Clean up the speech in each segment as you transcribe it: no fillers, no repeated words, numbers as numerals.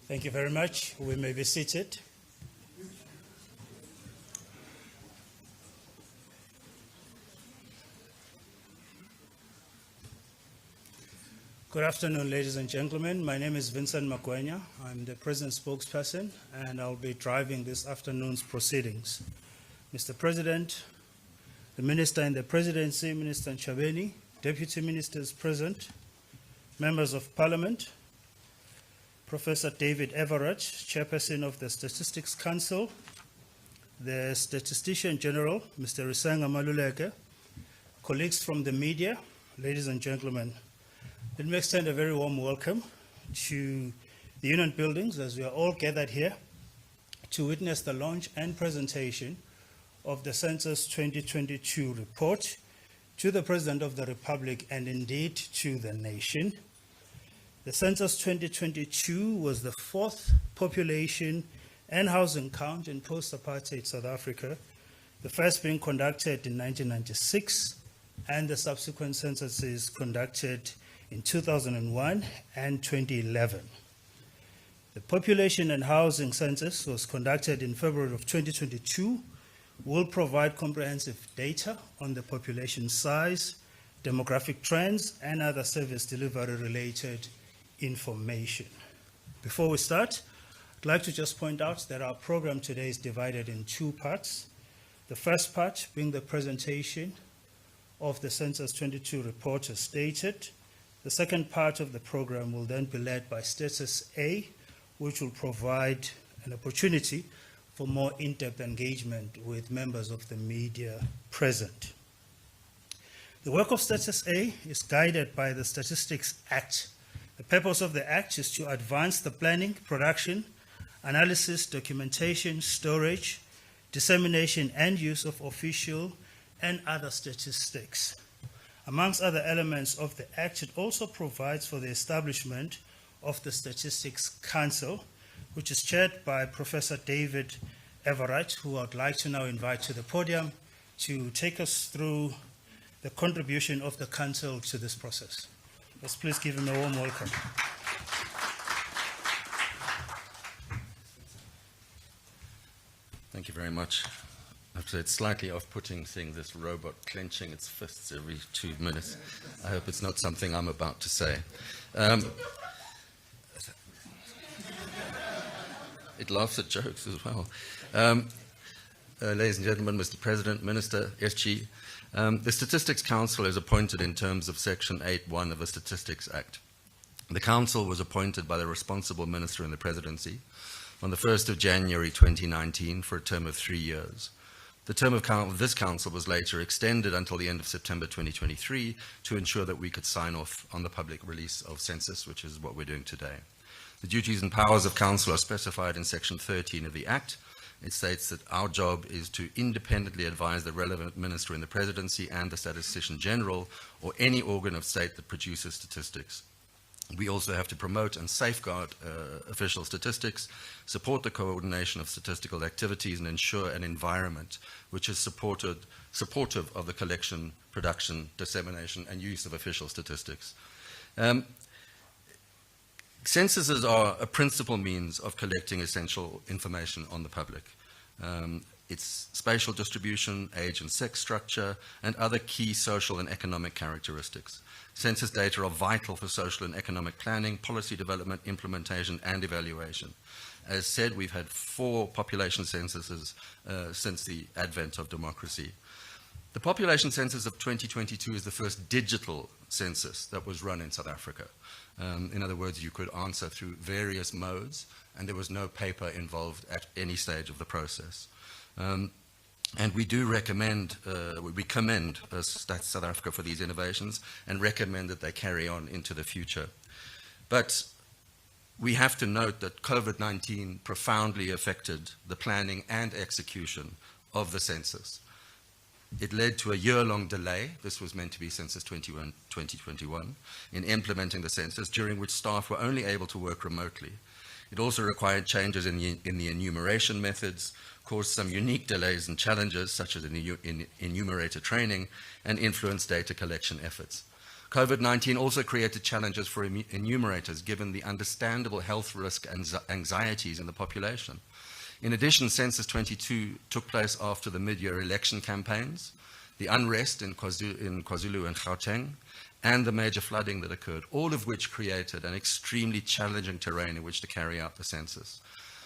Thank you very much. We may be seated. Good afternoon, ladies and gentlemen. My name is Vincent Magwenya. I'm the President's spokesperson, and I'll be driving this afternoon's proceedings. Mr. President, the Minister in the Presidency, Minister Nchabeni, Deputy Ministers present, Members of Parliament, Professor David Everett, Chairperson of the Statistics Council, the Statistician General, Mr. Risenga Maluleke, colleagues from the media, ladies and gentlemen, let me extend a very warm welcome to the Union Buildings as we are all gathered here to witness the launch and presentation of the Census 2022 report to the President of the Republic and indeed to the nation. The Census 2022 was the fourth population and housing count in post-apartheid South Africa, the first being conducted in 1996 and the subsequent censuses conducted in 2001 and 2011. The population and housing census was conducted in February of 2022, will provide comprehensive data on the population size, demographic trends, and other service delivery related information. Before we start, I'd like to just point out that our program today is divided in two parts. The first part being the presentation of the Census 22 report as stated. The second part of the program will then be led by Status A, which will provide an opportunity for more in-depth engagement with members of the media present. The work of Status A is guided by the Statistics Act. The purpose of the Act is to advance the planning, production, analysis, documentation, storage, dissemination, and use of official and other statistics. Amongst other elements of the Act, it also provides for the establishment of the Statistics Council, which is chaired by Professor David Everett, who I'd like to now invite to the podium to take us through the contribution of the Council to this process. Let's please give him a warm welcome. Thank you very much. I have to say it's slightly off-putting seeing this robot clenching its fists every 2 minutes. I hope it's not something I'm about to say. It laughs at jokes as well. Ladies and gentlemen, Mr. President, Minister, SG, the Statistics Council is appointed in terms of Section 8.1 of the Statistics Act. The Council was appointed by the responsible Minister in the Presidency on the 1st of January 2019 for a term of 3 years. The term of this Council was later extended until the end of September 2023 to ensure that we could sign off on the public release of Census, which is what we're doing today. The duties and powers of Council are specified in Section 13 of the Act. It states that our job is to independently advise the relevant Minister in the Presidency and the Statistician General or any organ of state that produces statistics. We also have to promote and safeguard official statistics, support the coordination of statistical activities, and ensure an environment which is supportive of the collection, production, dissemination, and use of official statistics. Censuses are a principal means of collecting essential information on the public. Its spatial distribution, age and sex structure, and other key social and economic characteristics. Census data are vital for social and economic planning, policy development, implementation, and evaluation. As said, we've had 4 population censuses since the advent of democracy. The population census of 2022 is the first digital census that was run in South Africa. In other words, you could answer through various modes, and there was no paper involved at any stage of the process. And we do recommend, we commend Stats South Africa for these innovations and recommend that they carry on into the future. But we have to note that COVID-19 profoundly affected the planning and execution of the census. It led to a year-long delay, this was meant to be Census 2021, in implementing the census, during which staff were only able to work remotely. It also required changes in the enumeration methods, caused some unique delays and challenges, such as in enumerator training, and influenced data collection efforts. COVID-19 also created challenges for enumerators, given the understandable health risk and anxieties in the population. In addition, Census 22 took place after the mid-year election campaigns, the unrest in KwaZulu and Gauteng, and the major flooding that occurred, all of which created an extremely challenging terrain in which to carry out the census.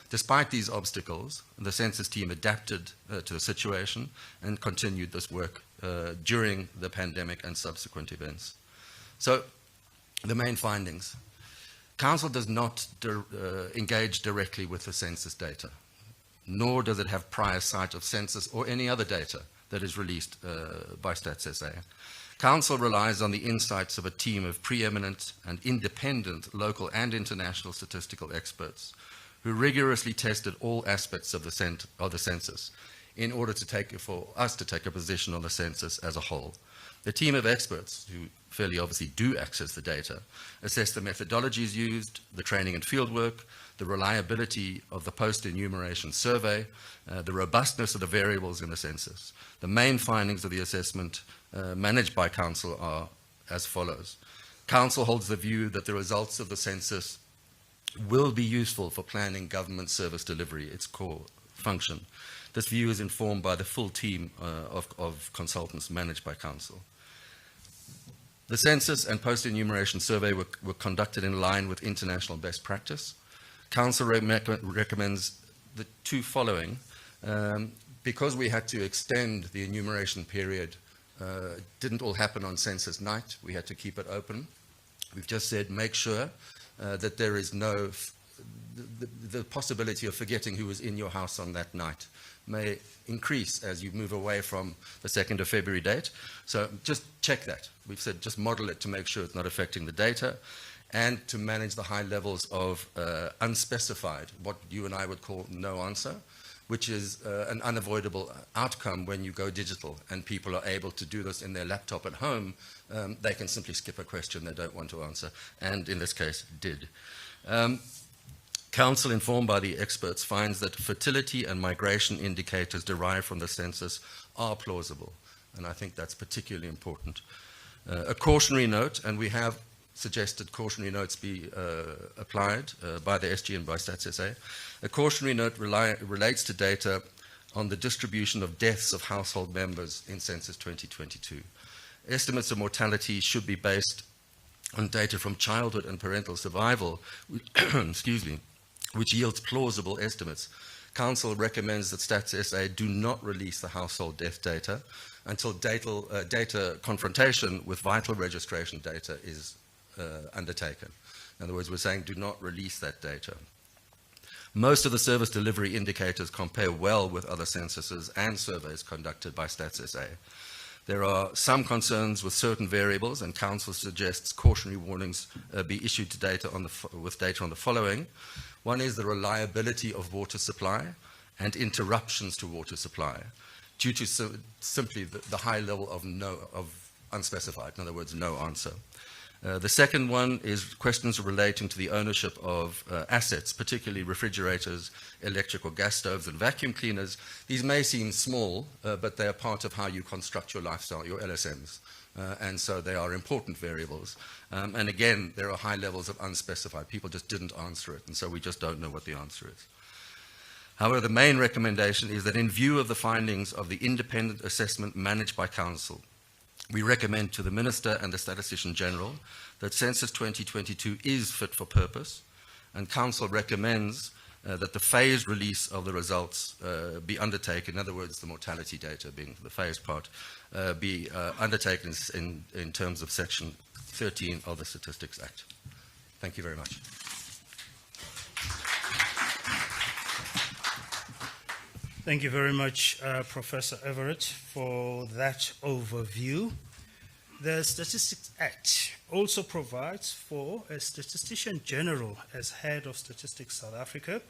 Despite these obstacles, the census team adapted to the situation and continued this work during the pandemic and subsequent events. So, the main findings. Council does not engage directly with the census data, nor does it have prior sight of census or any other data that is released by Stats SA. Council relies on the insights of a team of preeminent and independent local and international statistical experts who rigorously tested all aspects of the census in order for us to take a position on the census as a whole. The team of experts, who fairly obviously do access the data, assess the methodologies used, the training and fieldwork, the reliability of the post-enumeration survey, the robustness of the variables in the census. The main findings of the assessment managed by Council are as follows. Council holds the view that the results of the census will be useful for planning government service delivery, its core function. This view is informed by the full team of consultants managed by Council. The census and post-enumeration survey were conducted in line with international best practice. Council recommends the two following. Because we had to extend the enumeration period, it didn't all happen on census night. We had to keep it open. We've just said make sure that there is no, the possibility of forgetting who was in your house on that night may increase as you move away from the 2nd of February date. So just check that. We've said just model it to make sure it's not affecting the data and to manage the high levels of unspecified, what you and I would call no answer, which is an unavoidable outcome when you go digital and people are able to do this in their laptop at home. They can simply skip a question they don't want to answer, and in this case, did. Council, informed by the experts, finds that fertility and migration indicators derived from the census are plausible, and I think that's particularly important. A cautionary note, and we have suggested cautionary notes be applied by the SG and by Stats SA. A cautionary note relates to data on the distribution of deaths of household members in Census 2022. Estimates of mortality should be based on data from childhood and parental survival, excuse me, which yields plausible estimates. Council recommends that Stats SA do not release the household death data until data confrontation with vital registration data is undertaken. In other words, we're saying do not release that data. Most of the service delivery indicators compare well with other censuses and surveys conducted by Stats SA. There are some concerns with certain variables, and Council suggests cautionary warnings be issued to with data on the following. One is the reliability of water supply and interruptions to water supply due to simply the high level of unspecified, in other words, no answer. The second one is questions relating to the ownership of assets, particularly refrigerators, electric or gas stoves, and vacuum cleaners. These may seem small, but they are part of how you construct your lifestyle, your LSMs. And so they are important variables. And again, there are high levels of unspecified. People just didn't answer it, and so we just don't know what the answer is. However, the main recommendation is that in view of the findings of the independent assessment managed by Council, we recommend to the Minister and the Statistician General that Census 2022 is fit for purpose, and Council recommends that the phased release of the results be undertaken, in other words, the mortality data being the phased part, be undertaken in terms of Section 13 of the Statistics Act. Thank you very much. Thank you very much, Professor Everett, for that overview. The Statistics Act also provides for a Statistician General as head of Statistics South Africa,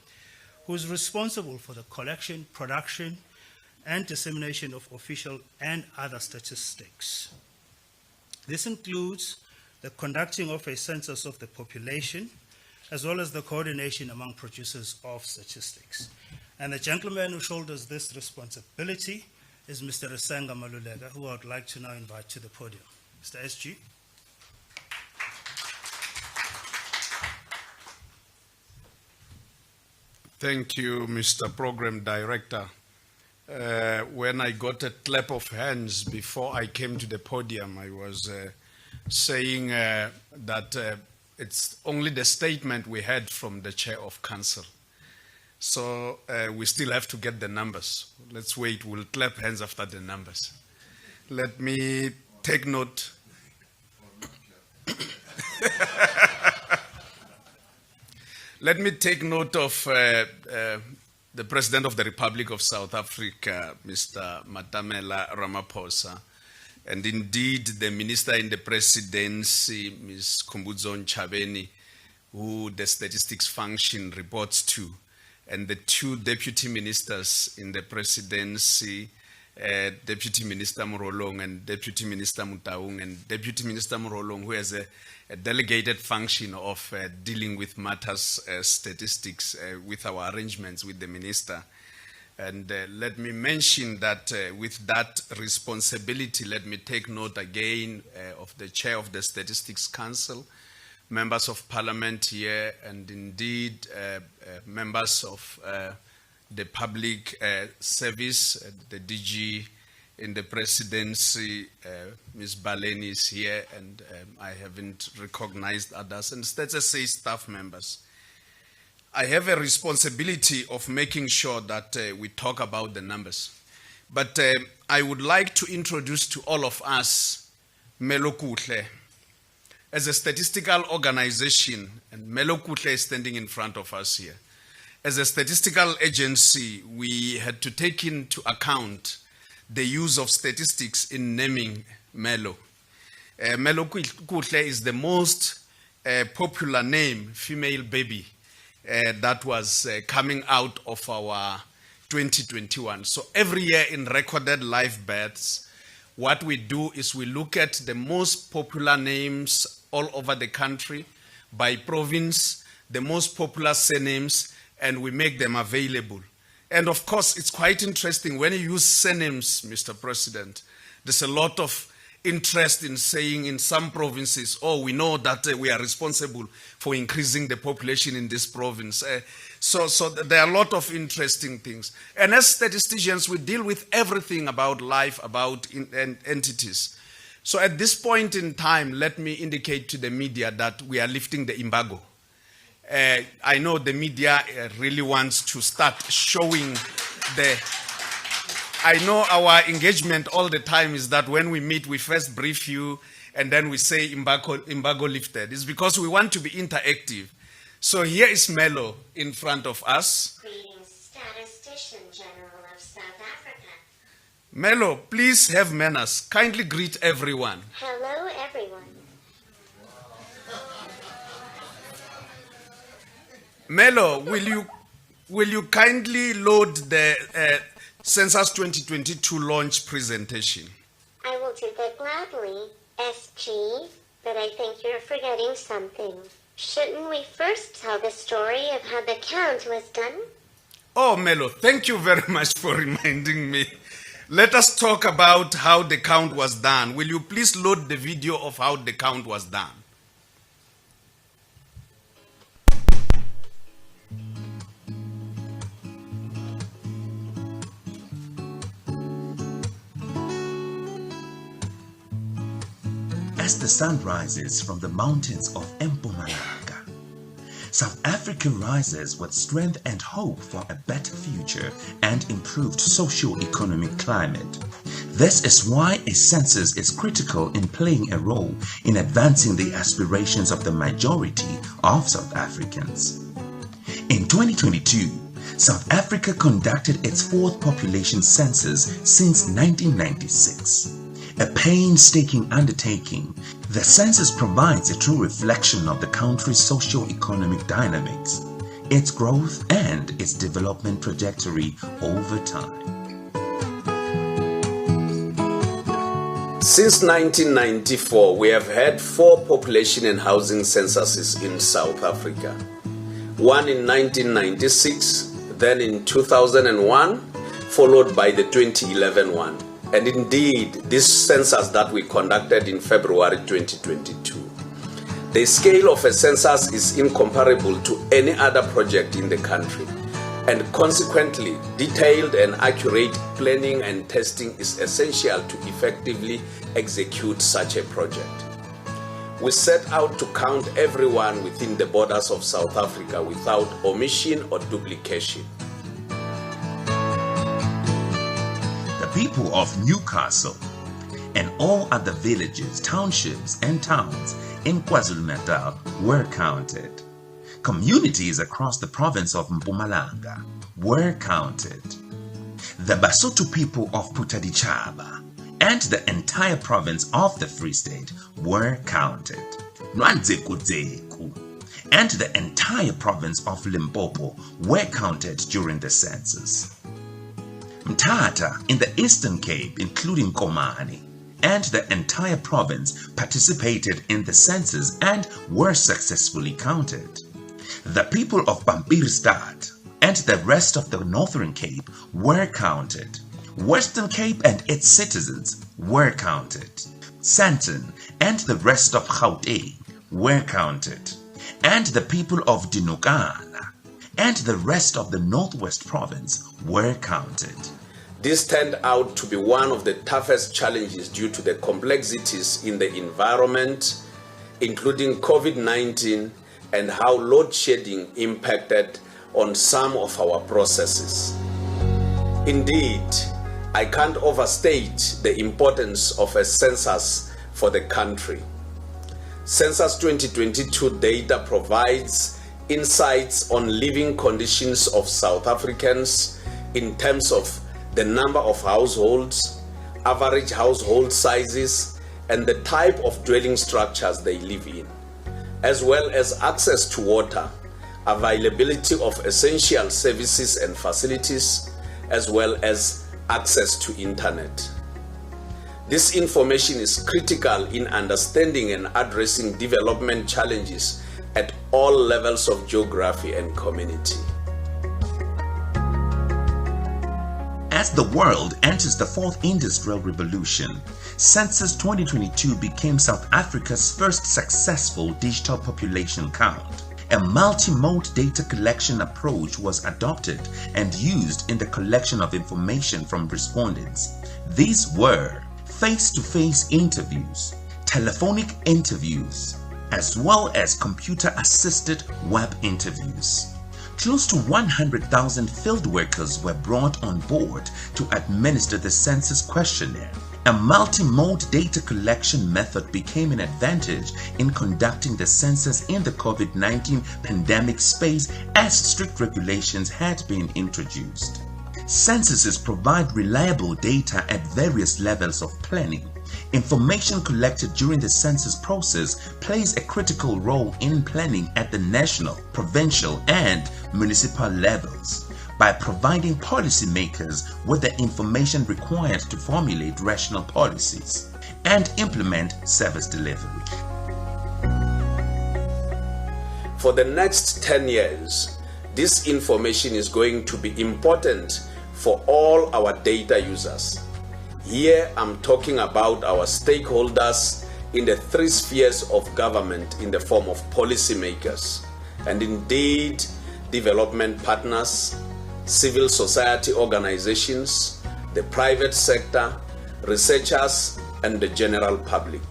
who is responsible for the collection, production, and dissemination of official and other statistics. This includes the conducting of a census of the population, as well as the coordination among producers of statistics. And the gentleman who shoulders this responsibility is Mr. Risenga Maluleke, who I would like to now invite to the podium. Mr. SG. Thank you, Mr. Program Director. When I got a clap of hands before I came to the podium, I was saying that it's only the statement we had from the Chair of Council. So we still have to get the numbers. Let's wait, we'll clap hands after the numbers. Let me take note. Let me take note of the President of the Republic of South Africa, Mr. Matamela Ramaphosa, and indeed the Minister in the Presidency, Ms. Khumbudzo Ntshavheni, who the statistics function reports to, and the two Deputy Ministers in the Presidency, Deputy Minister Morolong and Deputy Minister Mutaung, and Deputy Minister Morolong, who has a delegated function of dealing with matters statistics with our arrangements with the Minister. And let me mention that with that responsibility, let me take note again of the Chair of the Statistics Council, members of Parliament here, and indeed members of the Public Service, the DG in the Presidency, Ms. Baleni is here, and I haven't recognized others, and let's just say staff members. I have a responsibility of making sure that we talk about the numbers. But I would like to introduce to all of us Melokuhle. As a statistical organization, and Melokuhle is standing in front of us here. As a statistical agency, we had to take into account the use of statistics in naming Melo. Melokuhle is the most popular name, female baby, that was coming out of our 2021. So every year in recorded live births, what we do is we look at the most popular names all over the country, by province, the most popular surnames, and we make them available. And of course, it's quite interesting when you use surnames, Mr. President. There's a lot of interest in saying in some provinces, oh, we know that we are responsible for increasing the population in this province. So there are a lot of interesting things. And as statisticians, we deal with everything about life, about entities. So at this point in time, let me indicate to the media that we are lifting the embargo. I know the media really wants to start showing I know our engagement all the time is that when we meet, we first brief you and then we say embargo lifted. It's because we want to be interactive. So here is Melo in front of us. Greetings, Statistician General of South Africa. Melo, please have manners. Kindly greet everyone. Hello, everyone. Melo, will you kindly load the Census 2022 launch presentation? I will do that gladly, SG, but I think you're forgetting something. Shouldn't we first tell the story of how the count was done? Oh, Melo, thank you very much for reminding me. Let us talk about how the count was done. Will you please load the video of how the count was done? As the sun rises from the mountains of Mpumalanga, South Africa rises with strength and hope for a better future and improved socio-economic climate. This is why a census is critical in playing a role in advancing the aspirations of the majority of South Africans. In 2022, South Africa conducted its fourth population census since 1996. A painstaking undertaking, the census provides a true reflection of the country's socio-economic dynamics, its growth and its development trajectory over time. Since 1994, we have had 4 population and housing censuses in South Africa. One in 1996, then in 2001, followed by the 2011 one. And indeed, this census that we conducted in February 2022. The scale of a census is incomparable to any other project in the country. and consequently, detailed and accurate planning and testing is essential to effectively execute such a project. We set out to count everyone within the borders of South Africa without omission or duplication. The people of Newcastle and all other villages, townships, and towns in KwaZulu-Natal were counted. Communities across the province of Mpumalanga were counted. The Basotho people of Putadichaba and the entire province of the Free State were counted. Nwanzeku and the entire province of Limpopo were counted during the census. Mthatha in the Eastern Cape, including Komani, and the entire province participated in the census and were successfully counted. The people of Pampierstad and the rest of the Northern Cape were counted. Western Cape and its citizens were counted. Sandton and the rest of Gauteng were counted. And the people of Dinokana and the rest of the Northwest Province were counted. This turned out to be one of the toughest challenges due to the complexities in the environment, including COVID-19 and how load shedding impacted on some of our processes. Indeed, I can't overstate the importance of a census for the country. Census 2022 data provides insights on living conditions of South Africans in terms of the number of households, average household sizes, and the type of dwelling structures they live in, as well as access to water, availability of essential services and facilities, as well as access to internet. This information is critical in understanding and addressing development challenges at all levels of geography and community. As the world enters the fourth industrial revolution, Census 2022 became South Africa's first successful digital population count. A multi-mode data collection approach was adopted and used in the collection of information from respondents. These were face-to-face interviews, telephonic interviews, as well as computer-assisted web interviews. Close to 100,000 field workers were brought on board to administer the census questionnaire. A multi-mode data collection method became an advantage in conducting the census in the COVID-19 pandemic space as strict regulations had been introduced. Censuses provide reliable data at various levels of planning. Information collected during the census process plays a critical role in planning at the national, provincial, and municipal levels by providing policymakers with the information required to formulate rational policies and implement service delivery. For the next 10 years, this information is going to be important for all our data users. Here I'm talking about our stakeholders in the three spheres of government in the form of policymakers, and indeed development partners, civil society organizations, the private sector, researchers, and the general public.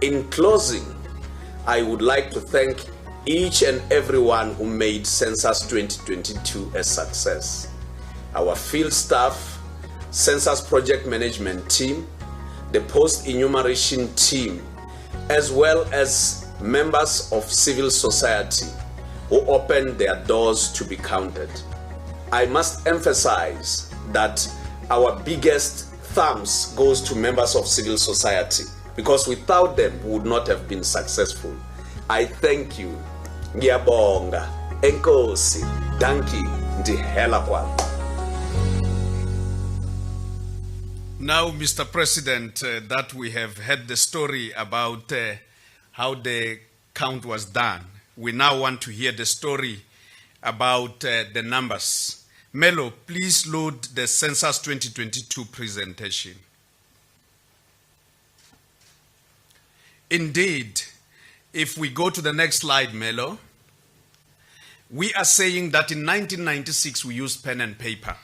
In closing, I would like to thank each and everyone who made Census 2022 a success. Our field staff, Census Project Management Team, the Post-Enumeration Team, as well as members of civil society who opened their doors to be counted. I must emphasize that our biggest thumbs goes to members of civil society, because without them we would not have been successful. I thank you. Ngiyabonga, enkosi, danki, ndihela kwami. Now, Mr. President, that we have heard the story about how the count was done, we now want to hear the story about the numbers. Melo, please load the Census 2022 presentation. Indeed, if we go to the next slide, Melo, we are saying that in 1996 we used pen and paper.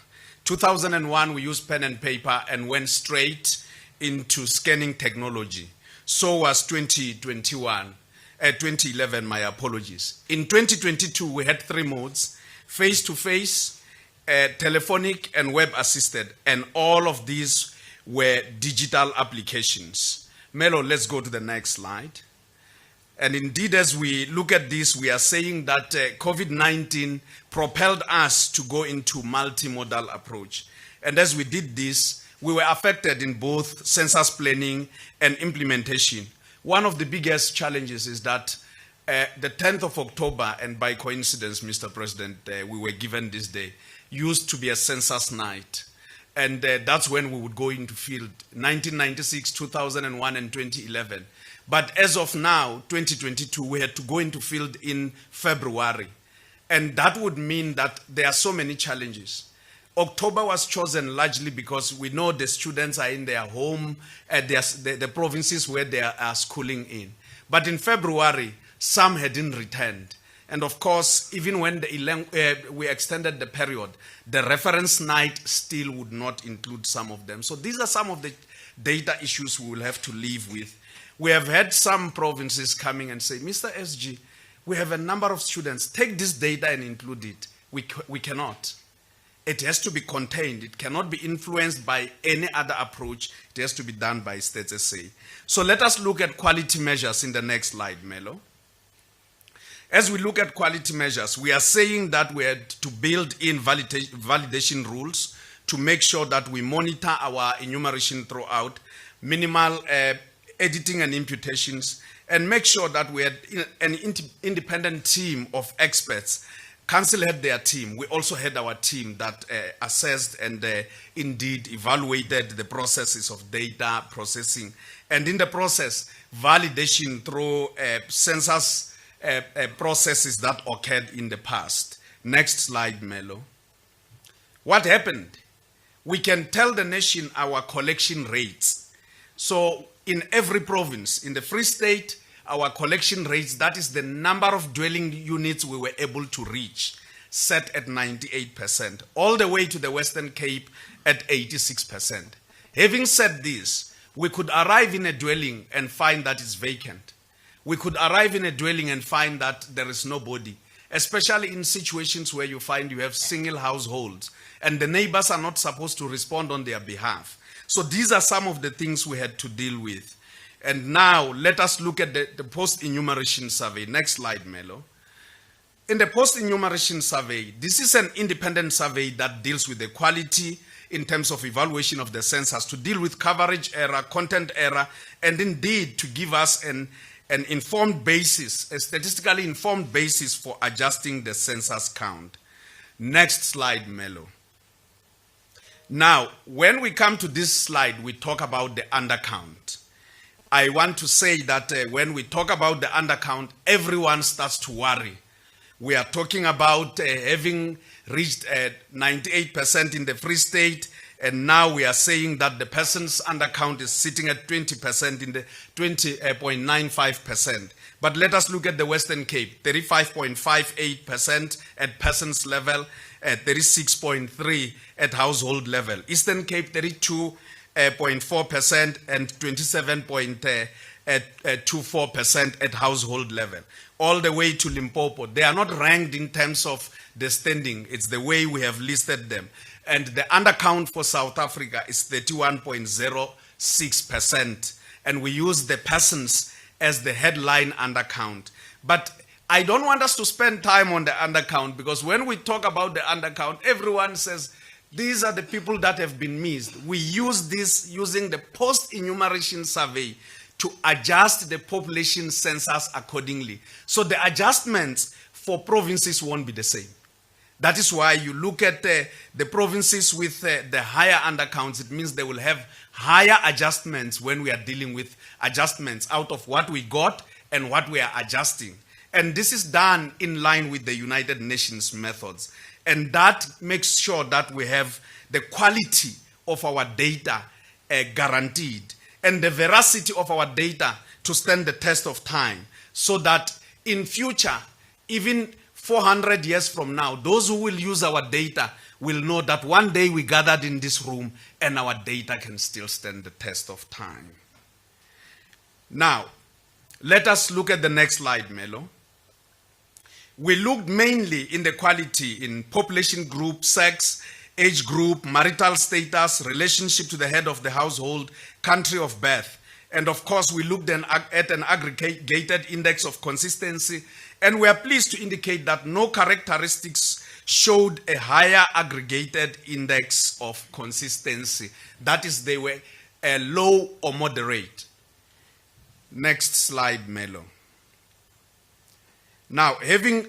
2001 we used pen and paper and went straight into scanning technology. So was 2011, my apologies. In 2022 we had 3 modes: face-to-face, telephonic and web-assisted, and all of these were digital applications. Melo, let's go to the next slide. And indeed, as we look at this, we are saying that COVID-19 propelled us to go into multimodal approach. And as we did this, we were affected in both census planning and implementation. One of the biggest challenges is that the 10th of October, and by coincidence, Mr. President, we were given this day, used to be a census night. And that's when we would go into field, 1996, 2001, and 2011. But as of now, 2022, we had to go into field in February. And that would mean that there are so many challenges. October was chosen largely because we know the students are in their home, the provinces where they are schooling in. But in February, some hadn't returned. And of course, even when we extended the period, the reference night still would not include some of them. So these are some of the data issues we will have to live with. We have had some provinces coming and say, Mr. SG, we have a number of students. Take this data and include it. We cannot. It has to be contained. It cannot be influenced by any other approach. It has to be done by Stats SA. So let us look at quality measures in the next slide, Melo. As we look at quality measures, we are saying that we had to build in validation rules to make sure that we monitor our enumeration throughout, minimal editing and imputations, and make sure that we had an independent team of experts. Council had their team. We also had our team that assessed and indeed evaluated the processes of data processing. And in the process, validation through census processes that occurred in the past. Next slide, Melo. What happened? We can tell the nation our collection rates. So in every province, in the Free State, our collection rates, that is the number of dwelling units we were able to reach, set at 98%, all the way to the Western Cape at 86%. Having said this, we could arrive in a dwelling and find that it's vacant. We could arrive in a dwelling and find that there is nobody, especially in situations where you find you have single households and the neighbors are not supposed to respond on their behalf. So these are some of the things we had to deal with. And now let us look at the post-enumeration survey. Next slide, Melo. In the post-enumeration survey, this is an independent survey that deals with the quality in terms of evaluation of the census, to deal with coverage error, content error, and indeed to give us an informed basis, a statistically informed basis for adjusting the census count. Next slide, Melo. Now, when we come to this slide, we talk about the undercount. I want to say that when we talk about the undercount, everyone starts to worry. We are talking about having reached 98% in the Free State, and now we are saying that the person's undercount is sitting at 20% in the 20.95%. But let us look at the Western Cape, 35.58% at person's level, 36.3% at household level. Eastern Cape, 32.4% and 27.24% at household level. All the way to Limpopo. They are not ranked in terms of the standing. It's the way we have listed them. And the undercount for South Africa is 31.06%. And we use the persons as the headline undercount. But I don't want us to spend time on the undercount, because when we talk about the undercount, everyone says, these are the people that have been missed. We use this using the post-enumeration survey to adjust the population census accordingly. So the adjustments for provinces won't be the same. That is why you look at the provinces with the higher undercounts. It means they will have higher adjustments when we are dealing with adjustments out of what we got and what we are adjusting. And this is done in line with the United Nations methods. And that makes sure that we have the quality of our data guaranteed, and the veracity of our data to stand the test of time, so that in future, even 400 years from now, those who will use our data will know that one day we gathered in this room and our data can still stand the test of time. Now, let us look at the next slide, Melo. We looked mainly in the quality in population group, sex, age group, marital status, relationship to the head of the household, country of birth. And of course, we looked at an aggregated index of consistency, and we are pleased to indicate that no characteristics showed a higher aggregated index of consistency. That is, they were low or moderate. Next slide, Melo. Now, having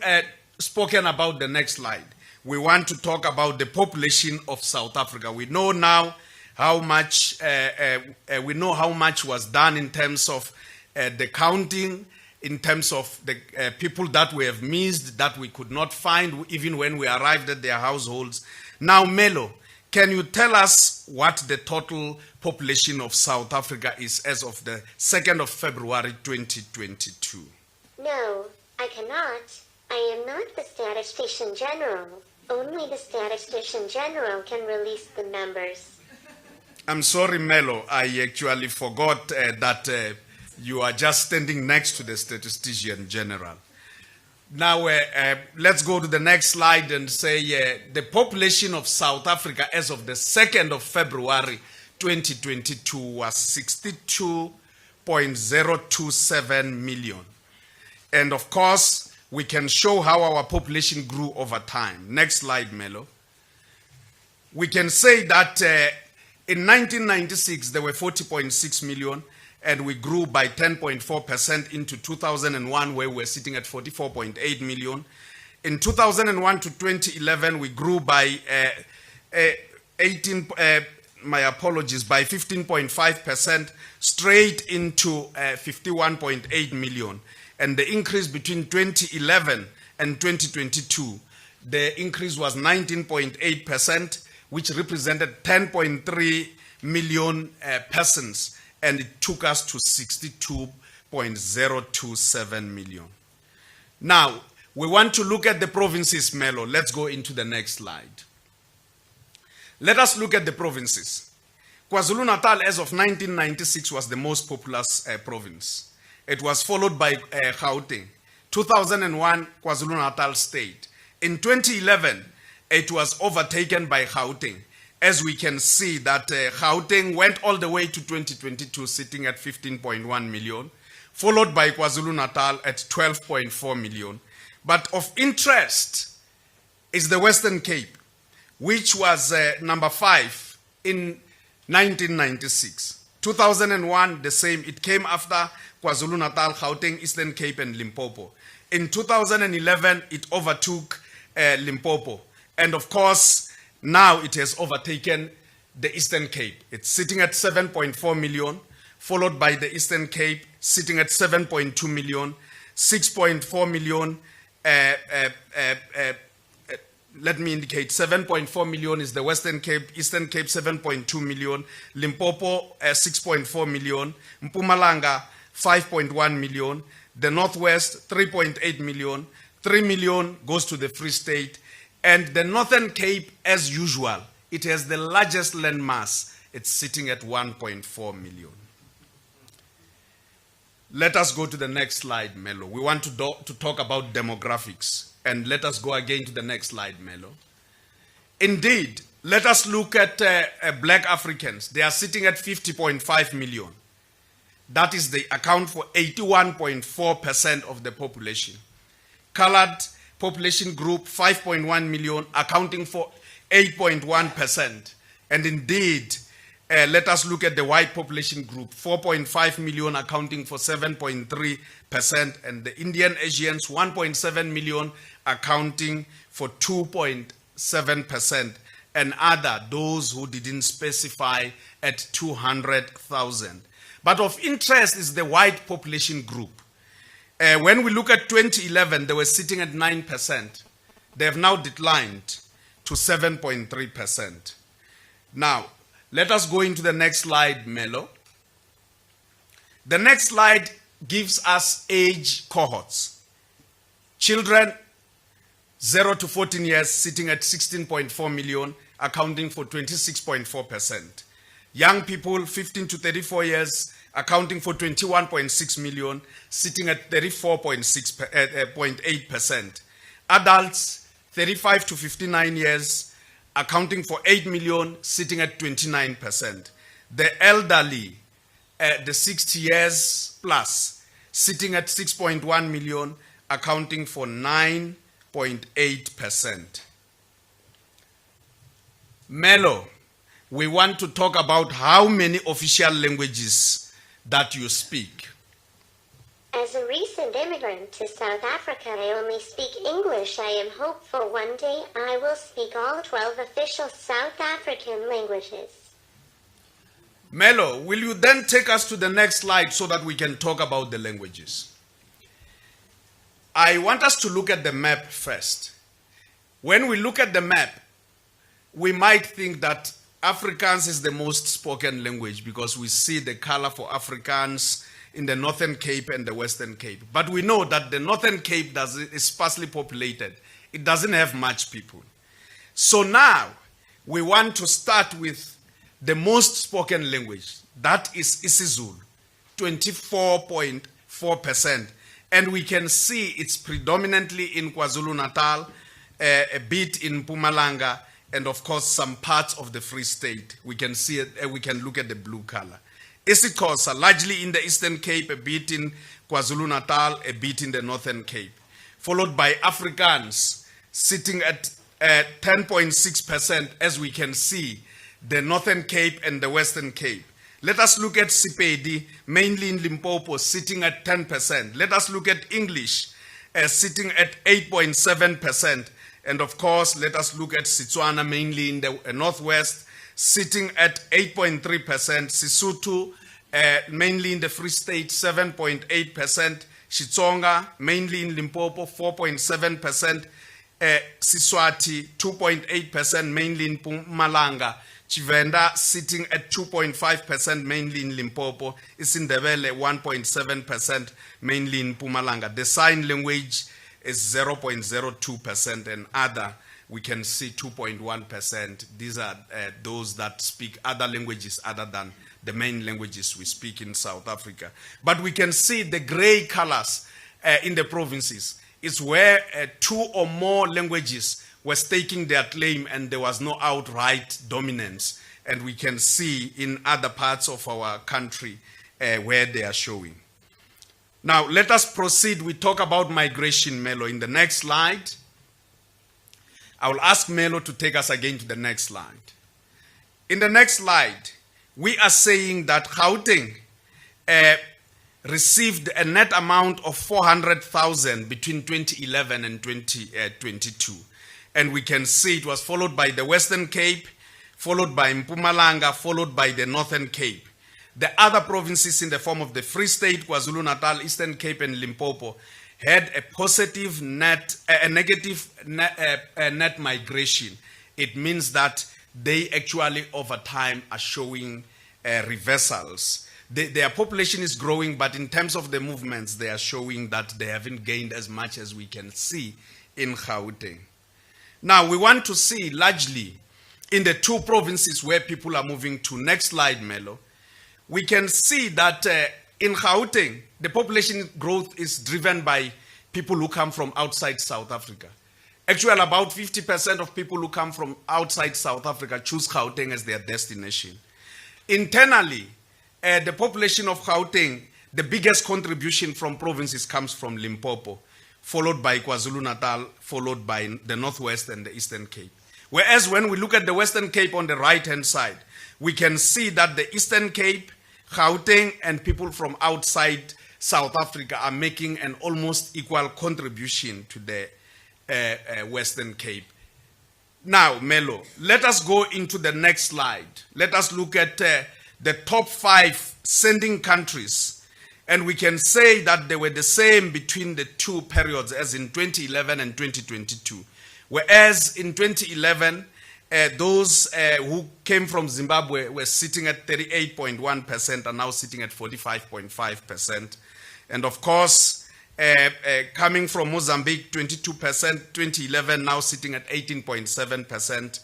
spoken about the next slide, we want to talk about the population of South Africa. We know now how much was done in terms of the counting, in terms of the people that we have missed, that we could not find even when we arrived at their households. Now, Melo, can you tell us what the total population of South Africa is as of the 2nd of February 2022? No, I cannot. I am not the Statistician General. Only the Statistician General can release the numbers. I'm sorry, Melo. I actually forgot that you are just standing next to the Statistician General. Now, let's go to the next slide and say the population of South Africa as of the 2nd of February 2022 was 62.027 million. And of course, we can show how our population grew over time. Next slide, Melo. We can say that in 1996, there were 40.6 million, and we grew by 10.4% into 2001, where we were sitting at 44.8 million. In 2001 to 2011, we grew by by 15.5%, straight into 51.8 million. And the increase between 2011 and 2022, the increase was 19.8%, which represented 10.3 million persons, and it took us to 62.027 million. Now, we want to look at the provinces, Melo. Let's go into the next slide. Let us look at the provinces. KwaZulu-Natal, as of 1996, was the most populous province. It was followed by Gauteng. 2001, KwaZulu-Natal stayed. In 2011, it was overtaken by Gauteng. As we can see that Gauteng went all the way to 2022, sitting at 15.1 million, followed by KwaZulu-Natal at 12.4 million. But of interest is the Western Cape, which was number 5 in 1996. 2001, the same. It came after KwaZulu-Natal, Gauteng, Eastern Cape, and Limpopo. In 2011, it overtook Limpopo. And of course, now it has overtaken the Eastern Cape. It's sitting at 7.4 million, followed by the Eastern Cape, sitting at 7.2 million, 6.4 million. Let me indicate 7.4 million is the Western Cape, Eastern Cape 7.2 million, Limpopo 6.4 million, Mpumalanga 5.1 million, the Northwest 3.8 million, 3 million goes to the Free State, and the Northern Cape, as usual, it has the largest land mass. It's sitting at 1.4 million. Let us go to the next slide, Melo. We want to talk about demographics. And let us go again to the next slide, Melo. Indeed, let us look at black Africans. They are sitting at 50.5 million. That is, they account for 81.4% of the population. Colored population group, 5.1 million, accounting for 8.1%. And indeed, let us look at the white population group, 4.5 million, accounting for 7.3%, and the Indian Asians, 1.7 million, accounting for 2.7%, and other, those who didn't specify, at 200,000. But of interest is the white population group. When we look at 2011, they were sitting at 9%. They have now declined to 7.3%. Now, let us go into the next slide, Melo. The next slide gives us age cohorts. Children 0 to 14 years sitting at 16.4 million, accounting for 26.4%. Young people 15 to 34 years, accounting for 21.6 million, sitting at 34.8%. Adults 35 to 59 years, accounting for 8 million, sitting at 29%. The elderly, the 60 years plus, sitting at 6.1 million, accounting for 9.8%. Melo, we want to talk about how many official languages that you speak. As a recent immigrant to South Africa, I only speak English. I am hopeful one day I will speak all 12 official South African languages. Melo, will you then take us to the next slide so that we can talk about the languages? I want us to look at the map first. When we look at the map, we might think that Afrikaans is the most spoken language because we see the color for Afrikaans in the Northern Cape and the Western Cape. But we know that the Northern Cape is sparsely populated. It doesn't have much people. So now we want to start with the most spoken language. That is isiZulu, 24.4%. And we can see it's predominantly in KwaZulu-Natal, a bit in Mpumalanga, and of course some parts of the Free State. We can see it, we can look at the blue color. isiXhosa, largely in the Eastern Cape, a bit in KwaZulu-Natal, a bit in the Northern Cape. Followed by Afrikaans, sitting at 10.6%, as we can see, the Northern Cape and the Western Cape. Let us look at Sepedi, mainly in Limpopo, sitting at 10%. Let us look at English, sitting at 8.7%. And of course, let us look at Setswana, mainly in the Northwest, sitting at 8.3%. Sesotho, mainly in the Free State, 7.8%. Xitsonga, mainly in Limpopo, 4.7%. Siswati, 2.8%, mainly in Mpumalanga. Chivenda, sitting at 2.5%, mainly in Limpopo. Isindebele, 1.7%, mainly in Mpumalanga. The sign language is 0.02%, and other, we can see 2.1%. These are those that speak other languages other than the main languages we speak in South Africa. But we can see the gray colors in the provinces. It's where 2 or more languages were staking their claim and there was no outright dominance. And we can see in other parts of our country where they are showing. Now, let us proceed. We talk about migration, Melo. In the next slide, I will ask Melo to take us again to the next slide. In the next slide, we are saying that Gauteng received a net amount of 400,000 between 2011 and 2022. And we can see it was followed by the Western Cape, followed by Mpumalanga, followed by the Northern Cape. The other provinces in the form of the Free State, KwaZulu-Natal, Eastern Cape, and Limpopo had a positive negative net migration. It means that they actually over time are showing reversals. Their population is growing, but in terms of the movements, they are showing that they haven't gained as much as we can see in Gauteng. Now, we want to see largely in the 2 provinces where people are moving to. Next slide, Melo. We can see that in Gauteng, the population growth is driven by people who come from outside South Africa. Actually, about 50% of people who come from outside South Africa choose Gauteng as their destination. Internally, the population of Gauteng, the biggest contribution from provinces comes from Limpopo, followed by KwaZulu-Natal, followed by the Northwest and the Eastern Cape. Whereas when we look at the Western Cape on the right-hand side, we can see that the Eastern Cape, Gauteng, and people from outside South Africa are making an almost equal contribution to the Western Cape. Now, Melo, let us go into the next slide. Let us look at the top 5 sending countries. And we can say that they were the same between the 2 periods as in 2011 and 2022. Whereas in 2011, those who came from Zimbabwe were sitting at 38.1%, are now sitting at 45.5%. And of course, coming from Mozambique, 22%, 2011, now sitting at 18.7%,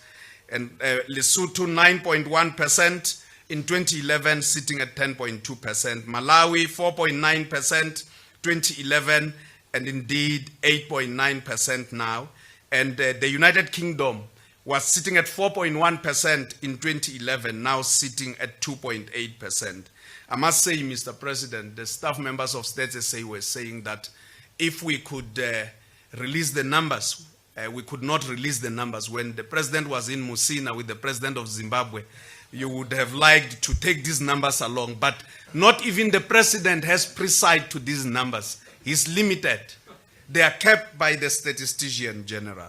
and Lesotho, 9.1%, in 2011, sitting at 10.2%, Malawi, 4.9%, 2011, and indeed 8.9% now, and the United Kingdom was sitting at 4.1% in 2011, now sitting at 2.8%. I must say, Mr. President, the staff members of State SA were saying that if we could release the numbers, we could not release the numbers. When the president was in Musina with the president of Zimbabwe, you would have liked to take these numbers along, but not even the president has preside to these numbers. He's limited. They are kept by the Statistician General.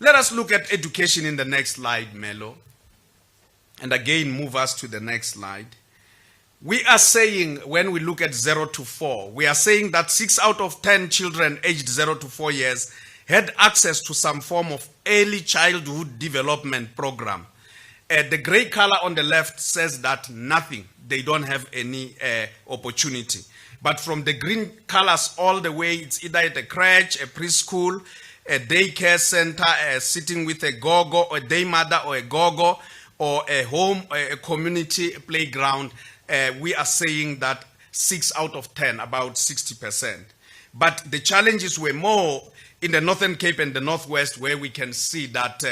Let us look at education in the next slide, Melo. And again, move us to the next slide. We are saying, when we look at 0 to 4, we are saying that 6 out of 10 children aged 0 to 4 years had access to some form of early childhood development program. The gray color on the left says that nothing. They don't have any opportunity. But from the green colors all the way, it's either at a crèche, a preschool, a daycare center, sitting with a gogo, or a day mother, or a gogo, or a home, or a community playground. We are saying that 6 out of 10, about 60%. But the challenges were more in the Northern Cape and the Northwest, where we can see that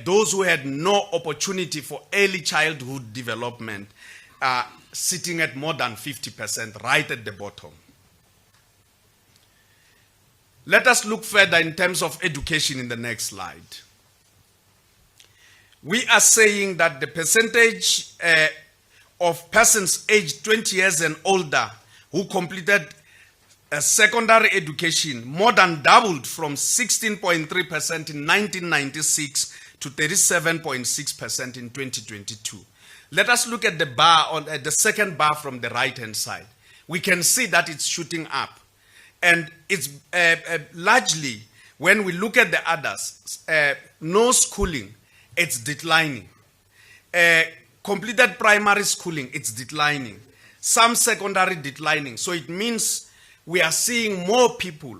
those who had no opportunity for early childhood development are sitting at more than 50%, right at the bottom. Let us look further in terms of education in the next slide. We are saying that the percentage of persons aged 20 years and older who completed a secondary education more than doubled from 16.3% in 1996 to 37.6% in 2022. Let us look at the bar on the second bar from the right-hand side. We can see that it's shooting up. And it's largely, when we look at the others, no schooling, it's declining. Completed primary schooling, it's declining. Some secondary declining. So it means we are seeing more people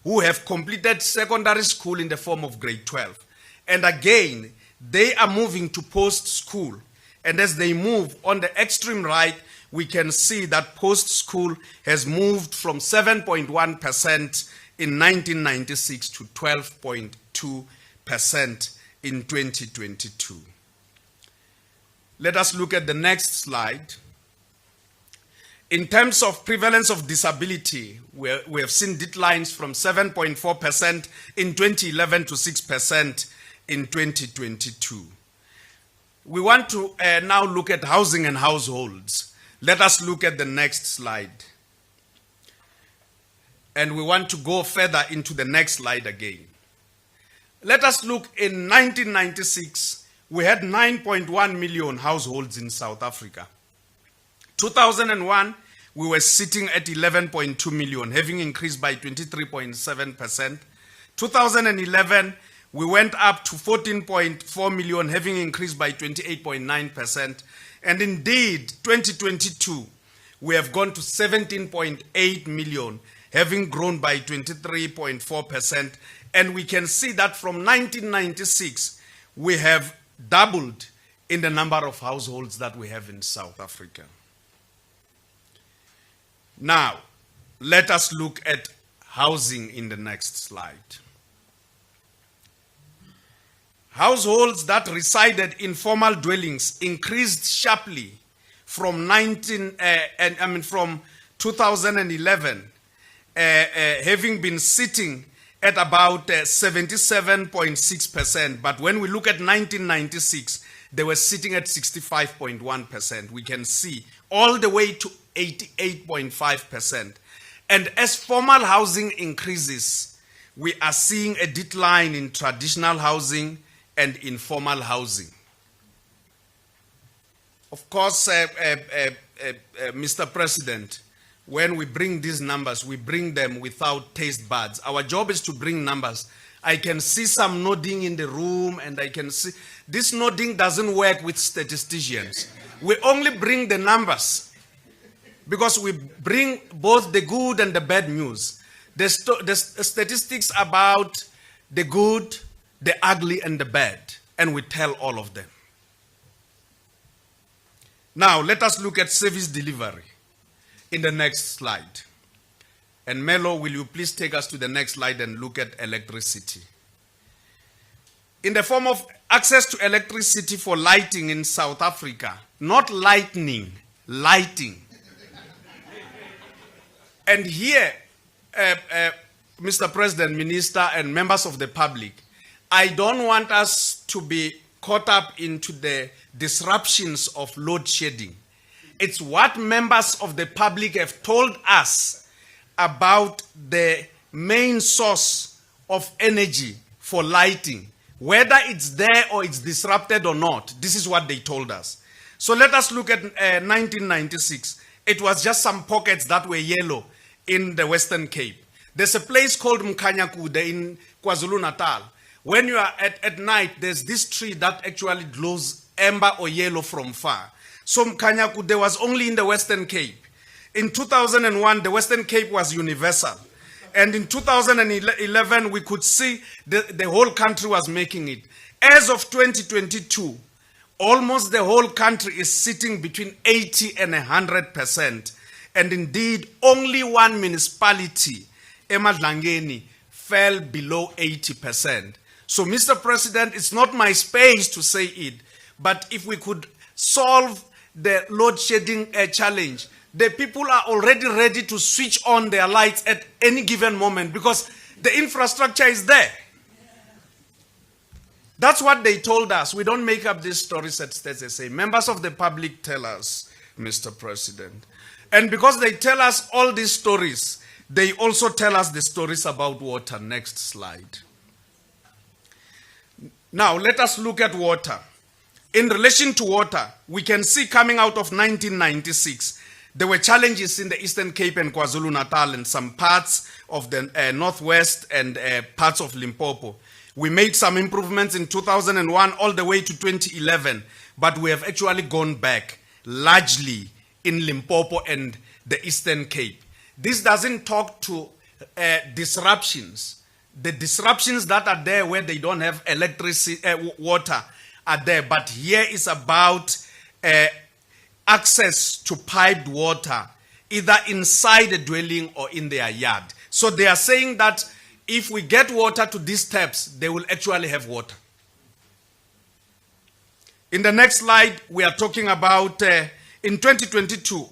who have completed secondary school in the form of grade 12. And again, they are moving to post-school. And as they move on the extreme right, we can see that post-school has moved from 7.1% in 1996 to 12.2% in 2022. Let us look at the next slide. In terms of prevalence of disability, we have seen declines from 7.4% in 2011 to 6% in 2022. We want to now look at housing and households. Let us look at the next slide. And we want to go further into the next slide again. Let us look in 1996, we had 9.1 million households in South Africa. 2001, we were sitting at 11.2 million, having increased by 23.7%. 2011, we went up to 14.4 million, having increased by 28.9%. And indeed, 2022, we have gone to 17.8 million, having grown by 23.4%. And we can see that from 1996, we have doubled in the number of households that we have in South Africa. Now, let us look at housing in the next slide. Households that resided in formal dwellings increased sharply from 2011, having been sitting at about 77.6%. But when we look at 1996, they were sitting at 65.1%. We can see all the way to 88.5%. And as formal housing increases, we are seeing a decline in traditional housing and informal housing. Of course, Mr. President, when we bring these numbers, we bring them without taste buds. Our job is to bring numbers. I can see some nodding in the room, and I can see this nodding doesn't work with statisticians. We only bring the numbers because we bring both the good and the bad news. The statistics about the good, the ugly, and the bad, and we tell all of them. Now, let us look at service delivery in the next slide. And Melo, will you please take us to the next slide and look at electricity? In the form of access to electricity for lighting in South Africa, not lightning, lighting. And here, Mr. President, Minister, and members of the public, I don't want us to be caught up into the disruptions of load shedding. It's what members of the public have told us about the main source of energy for lighting. Whether it's there or it's disrupted or not, this is what they told us. So let us look at 1996. It was just some pockets that were yellow in the Western Cape. There's a place called Mkanyakude in KwaZulu-Natal. When you are at night, there's this tree that actually glows amber or yellow from far. So Mkanyakude was only in the Western Cape. In 2001, the Western Cape was universal. And in 2011, we could see the whole country was making it. As of 2022, almost the whole country is sitting between 80 and 100%. And indeed, only one municipality, eMadlangeni, fell below 80%. So, Mr. President, it's not my space to say it, but if we could solve the load shedding challenge, the people are already ready to switch on their lights at any given moment because the infrastructure is there. That's what they told us. We don't make up these stories at Stats. Members of the public tell us, Mr. President. And because they tell us all these stories, they also tell us the stories about water. Next slide. Now, let us look at water. In relation to water, we can see coming out of 1996, there were challenges in the Eastern Cape and KwaZulu-Natal and some parts of the Northwest and parts of Limpopo. We made some improvements in 2001 all the way to 2011, but we have actually gone back largely in Limpopo and the Eastern Cape. This doesn't talk to disruptions. The disruptions that are there where they don't have electricity, water are there, but here is about access to piped water, either inside a dwelling or in their yard. So they are saying that if we get water to these taps, they will actually have water. In the next slide, we are talking about in 2022,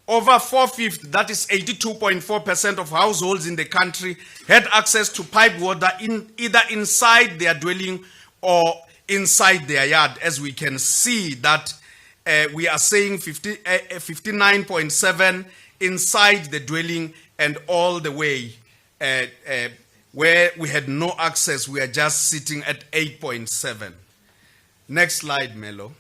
over 4/5, that is 82.4% of households in the country had access to piped water either inside their dwelling or inside their yard. As we can see that we are saying 59.7 inside the dwelling and all the way where we had no access, we are just sitting at 8.7. Next slide, Melo.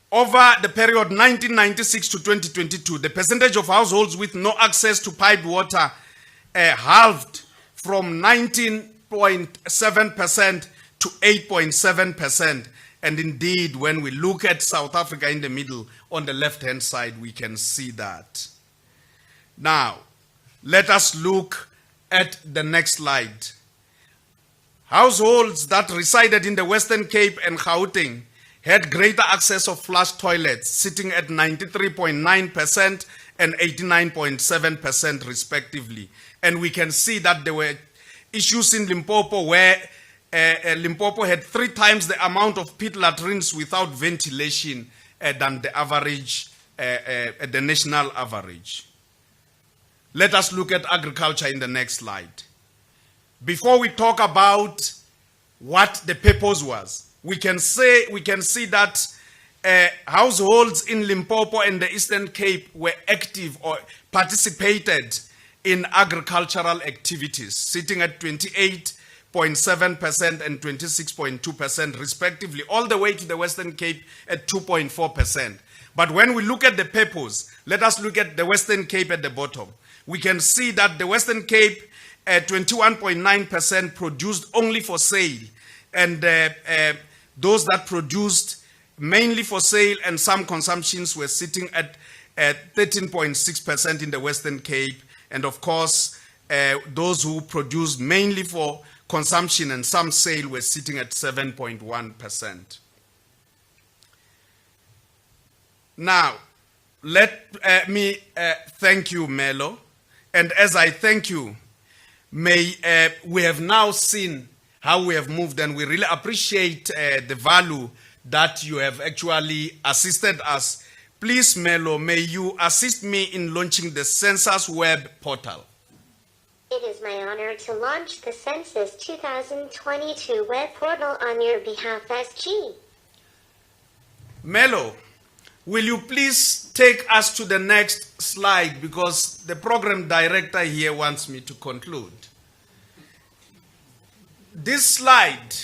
Over the period 1996 to 2022, the percentage of households with no access to piped water halved from 19.7% to 8.7%. And indeed, when we look at South Africa in the middle, on the left-hand side, we can see that. Now, let us look at the next slide. Households that resided in the Western Cape and Gauteng had greater access of flush toilets, sitting at 93.9% and 89.7% respectively. And we can see that there were issues in Limpopo where Limpopo had 3 times the amount of pit latrines without ventilation than the average, the national average. Let us look at agriculture in the next slide. Before we talk about what the purpose was, we can see that households in Limpopo and the Eastern Cape were active or participated in agricultural activities, sitting at 28.7% and 26.2% respectively, all the way to the Western Cape at 2.4%. But when we look at the purpose, let us look at the Western Cape at the bottom. We can see that the Western Cape at 21.9% produced only for sale, and those that produced mainly for sale and some consumptions were sitting at 13.6% in the Western Cape, and of course, those who produce mainly for consumption and some sale were sitting at 7.1%. Now, let me thank you, Melo, and as I thank you, we have now seen how we have moved, and we really appreciate the value that you have actually assisted us. Please, Melo, may you assist me in launching the Census web portal. It is my honor to launch the Census 2022 web portal on your behalf, SG. Melo, will you please take us to the next slide, because the program director here wants me to conclude. This slide,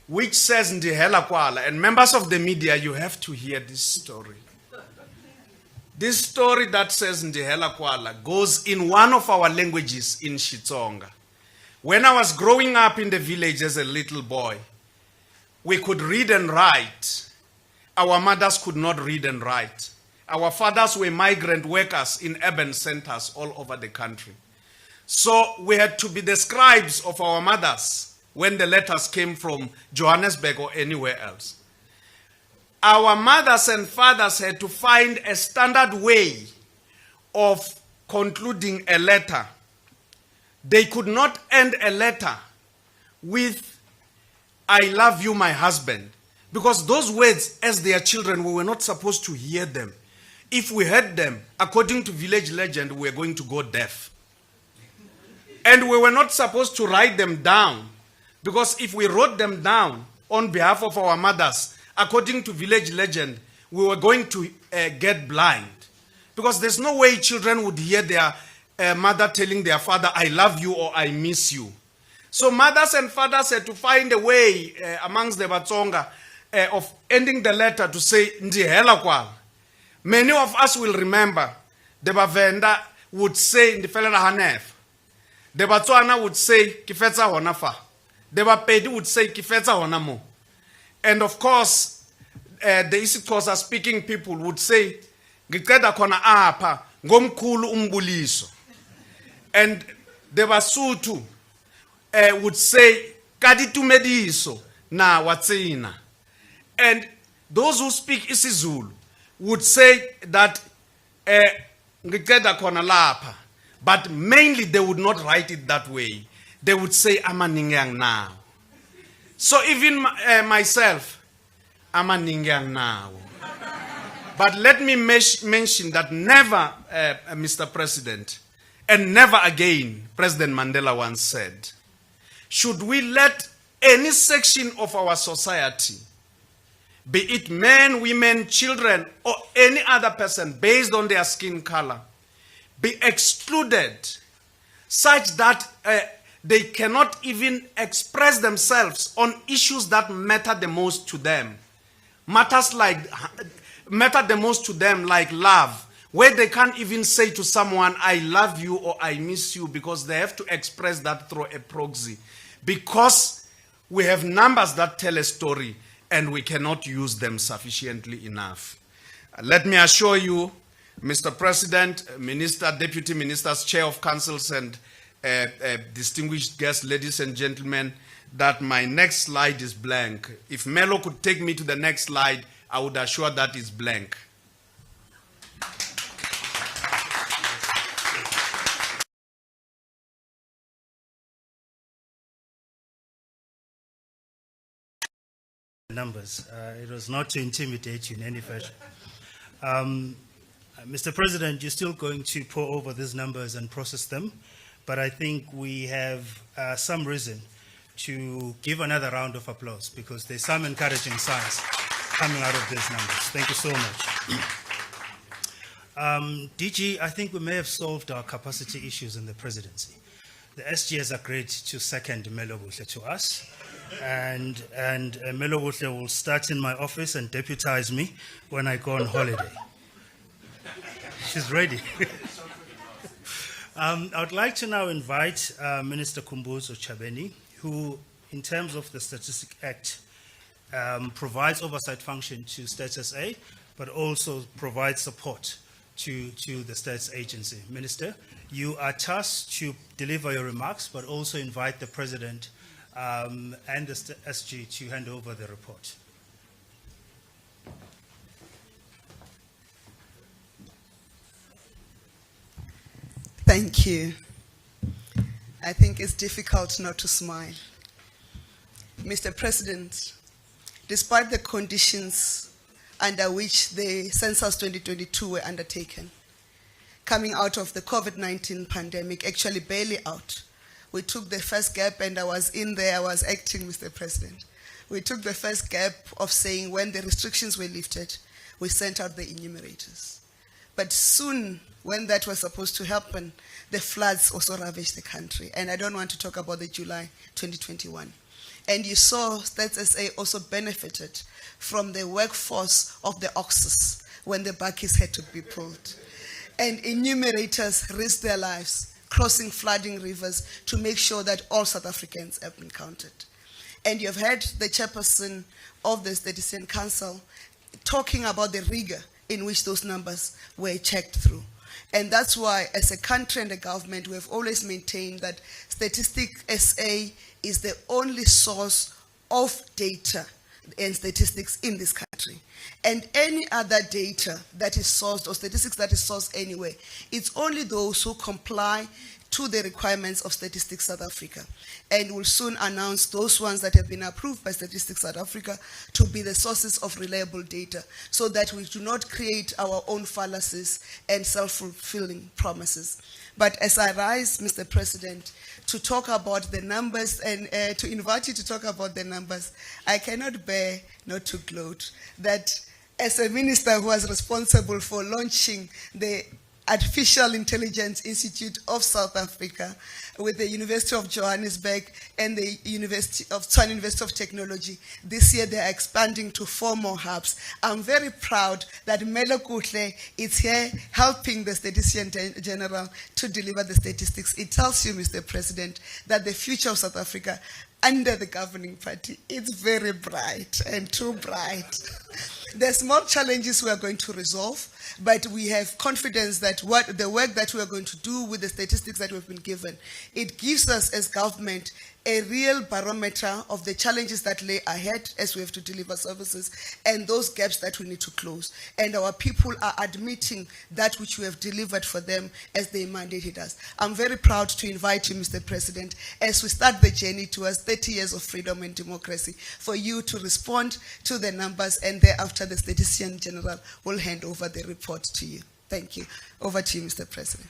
which says Ndihela Kwala, and members of the media, you have to hear this story. This story that says Ndihela Kwala goes in one of our languages in Xitsonga. When I was growing up in the village as a little boy, we could read and write. Our mothers could not read and write. Our fathers were migrant workers in urban centers all over the country. So we had to be the scribes of our mothers when the letters came from Johannesburg or anywhere else. Our mothers and fathers had to find a standard way of concluding a letter. They could not end a letter with, "I love you, my husband," because those words, as their children, we were not supposed to hear them. If we heard them, according to village legend, we were going to go deaf. And we were not supposed to write them down, because if we wrote them down on behalf of our mothers, according to village legend, we were going to get blind. Because there's no way children would hear their mother telling their father, "I love you" or "I miss you." So mothers and fathers had to find a way amongst the Batsonga of ending the letter to say, "Ndihela Kwala." Many of us will remember the Bavenda would say, "Ndifelela hanef." The Batswana would say, "Kifetsa hona fa." The Bapedi would say, "Kifetsa hona mo." And of course, the isiXhosa speaking people would say, "Ngiceda khona apha ngomkhulu umbuliso." And the Basotho would say, "Kaditumediso na watsina." And those who speak isiZulu would say that ngiceda khona lapha. But mainly they would not write it that way. They would say, "Amaningyang now." So even myself, Amaningyang now. But let me mention that never, Mr. President, and never again, President Mandela once said, should we let any section of our society, be it men, women, children, or any other person based on their skin color, be excluded such that they cannot even express themselves on issues that matter the most to them. Matter the most to them, like love, where they can't even say to someone, "I love you" or "I miss you," because they have to express that through a proxy. Because we have numbers that tell a story and we cannot use them sufficiently enough. Let me assure you, Mr. President, Minister, Deputy Ministers, Chair of Councils, and distinguished guests, ladies and gentlemen, that my next slide is blank. If Melo could take me to the next slide, I would assure that is blank. Numbers. It was not to intimidate you in any fashion. Mr. President, you're still going to pour over these numbers and process them, but I think we have some reason to give another round of applause because there's some encouraging signs coming out of these numbers. Thank you so much. DG, I think we may have solved our capacity issues in the presidency. The SG has agreed to second Melo Buhle to us, and Melo Buhle will start in my office and deputize me when I go on holiday. She's ready. I would like to now invite Minister Kumbuzo Chabeni, who, in terms of the Statistics Act, provides oversight function to Status A, but also provide support to the Stats Agency. Minister, you are tasked to deliver your remarks, but also invite the President and the SG to hand over the report. Thank you. I think it's difficult not to smile. Mr. President, despite the conditions under which the Census 2022 were undertaken, coming out of the COVID-19 pandemic, actually barely out, we took the first gap, and I was in there, I was acting, Mr. President. We took the first gap of saying when the restrictions were lifted, we sent out the enumerators. But soon, when that was supposed to happen, the floods also ravaged the country. And I don't want to talk about the July 2021. And you saw Stats SA also benefited from the workforce of the Oxus when the buckets had to be pulled. And enumerators risked their lives crossing flooding rivers to make sure that all South Africans have been counted. And you've heard the chairperson of the Statistician Council talking about the rigor in which those numbers were checked through. And that's why, as a country and a government, we have always maintained that Statistics SA is the only source of data and statistics in this country. And any other data that is sourced or statistics that is sourced anywhere, it's only those who comply to the requirements of Statistics South Africa. And we'll soon announce those ones that have been approved by Statistics South Africa to be the sources of reliable data, so that we do not create our own fallacies and self-fulfilling promises. But as I rise, Mr. President, to talk about the numbers and to invite you to talk about the numbers, I cannot bear not to gloat that as a minister who was responsible for launching the Artificial Intelligence Institute of South Africa with the University of Johannesburg and the University of Technology. This year they are expanding to 4 more hubs. I'm very proud that Maluleke is here helping the Statistician General to deliver the statistics. It tells you, Mr. President, that the future of South Africa under the governing party is very bright and too bright. There's more challenges we are going to resolve, but we have confidence that the work that we are going to do with the statistics that we've been given, it gives us as government a real barometer of the challenges that lay ahead as we have to deliver services and those gaps that we need to close. And our people are admitting that which we have delivered for them as they mandated us. I'm very proud to invite you, Mr. President, as we start the journey towards 30 years of freedom and democracy, for you to respond to the numbers, and thereafter the Statistician General will hand over the report to you. Thank you. Over to you, Mr. President.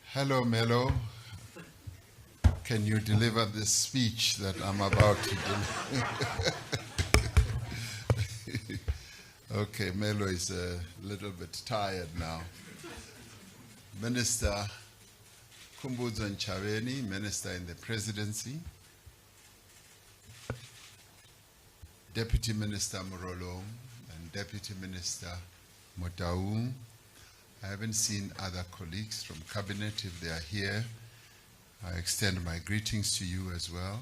Hello, Melo. Can you deliver this speech that I'm about to deliver? Okay, Melo is a little bit tired now. Minister Kumbuzo Nchaveni, Minister in the Presidency. Deputy Minister Murolong and Deputy Minister Motaung. I haven't seen other colleagues from Cabinet. If they are here, I extend my greetings to you as well.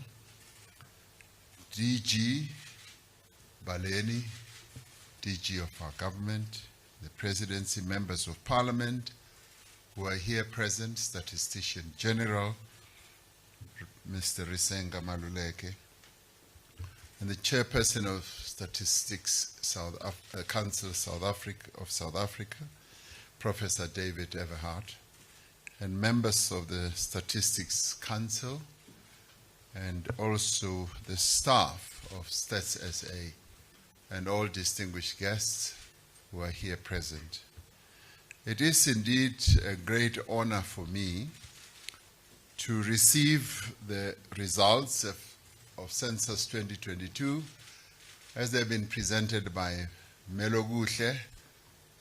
DG Baleni, DG of our government, the Presidency, members of Parliament who are here present, Statistician General, Mr. Risenga Maluleke, and the Chairperson of Statistics Council of South Africa, Professor David Everhart, and members of the Statistics Council, and also the staff of Stats SA, and all distinguished guests who are here present. It is indeed a great honor for me to receive the results of Census 2022 as they've been presented by Maluleke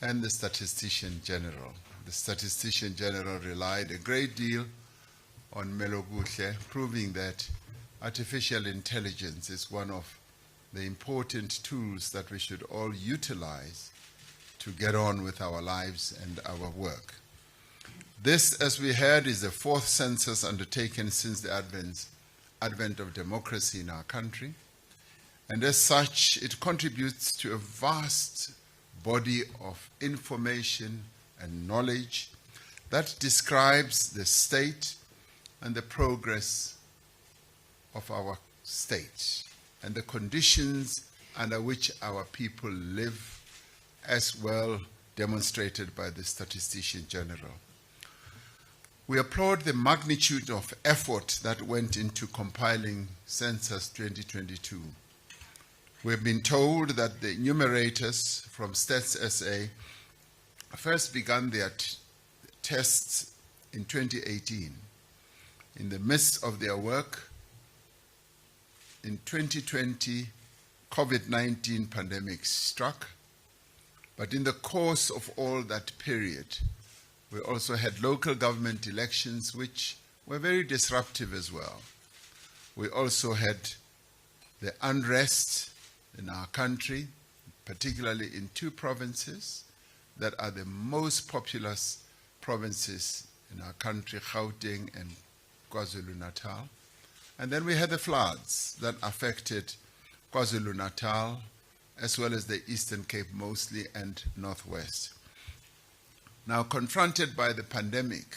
and the Statistician General. The Statistician General relied a great deal on Maluleke, proving that artificial intelligence is one of the important tools that we should all utilize to get on with our lives and our work. This, as we heard, is the fourth census undertaken since the advent of democracy in our country. And as such, it contributes to a vast body of information and knowledge that describes the state and the progress of our state and the conditions under which our people live, as well demonstrated by the Statistician General. We applaud the magnitude of effort that went into compiling Census 2022. We've been told that the enumerators from Stats SA first began their tests in 2018. In the midst of their work, in 2020, COVID-19 pandemic struck, but in the course of all that period, we also had local government elections which were very disruptive as well. We also had the unrest in our country, particularly in two provinces that are the most populous provinces in our country, Gauteng and KwaZulu-Natal. And then we had the floods that affected KwaZulu-Natal, as well as the Eastern Cape mostly, and Northwest. Now, confronted by the pandemic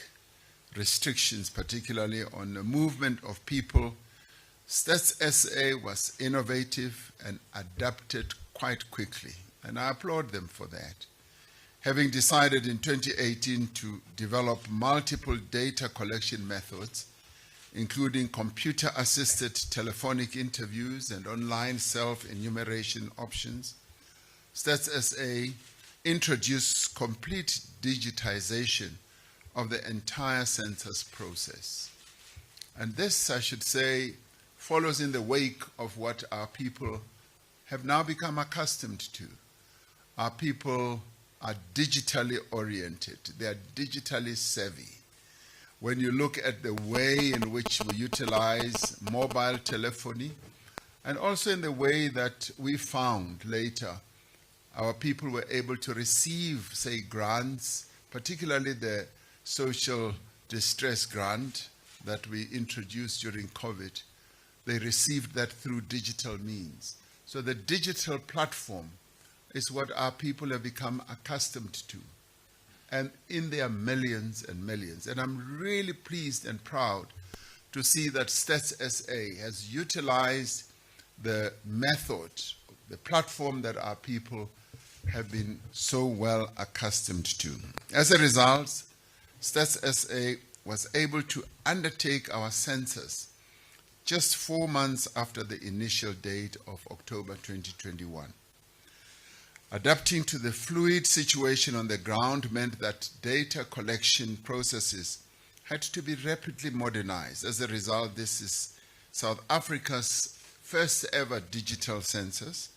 restrictions, particularly on the movement of people, Stats SA was innovative and adapted quite quickly, and I applaud them for that. Having decided in 2018 to develop multiple data collection methods, including computer-assisted telephonic interviews and online self-enumeration options, Stats SA introduced complete digitization of the entire census process. And this, I should say, follows in the wake of what our people have now become accustomed to. Our people are digitally oriented. They are digitally savvy. When you look at the way in which we utilize mobile telephony, and also in the way that we found later our people were able to receive, say, grants, particularly the social distress grant that we introduced during COVID. They received that through digital means. So the digital platform is what our people have become accustomed to. And in their millions and millions. And I'm really pleased and proud to see that Stats SA has utilized the method, the platform that our people have been so well accustomed to. As a result, Stats SA was able to undertake our census just 4 months after the initial date of October 2021. Adapting to the fluid situation on the ground meant that data collection processes had to be rapidly modernized. As a result, this is South Africa's first ever digital census,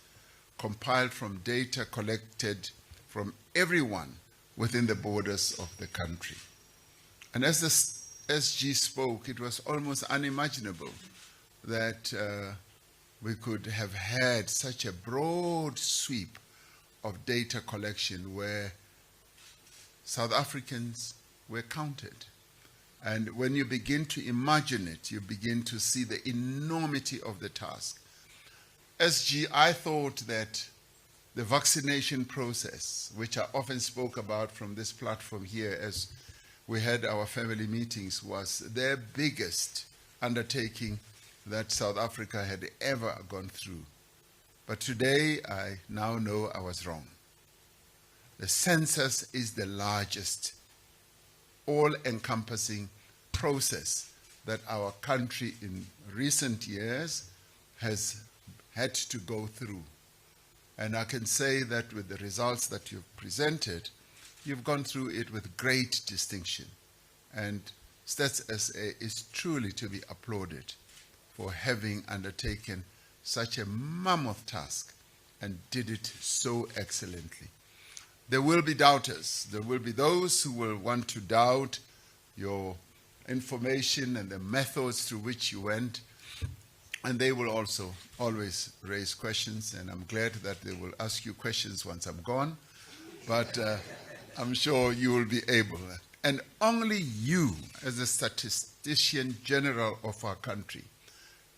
compiled from data collected from everyone within the borders of the country. And as the SG spoke, it was almost unimaginable that we could have had such a broad sweep of data collection where South Africans were counted. And when you begin to imagine it, you begin to see the enormity of the task. SG, I thought that the vaccination process, which I often spoke about from this platform here as we had our family meetings, was their biggest undertaking that South Africa had ever gone through. But today, I now know I was wrong. The census is the largest, all-encompassing process that our country in recent years has had to go through. And I can say that with the results that you've presented, you've gone through it with great distinction. And Stats SA is truly to be applauded for having undertaken such a mammoth task and did it so excellently. There will be doubters. There will be those who will want to doubt your information and the methods through which you went. And they will also always raise questions, and I'm glad that they will ask you questions once I'm gone. but I'm sure you will be able. And only you, as the Statistician General of our country,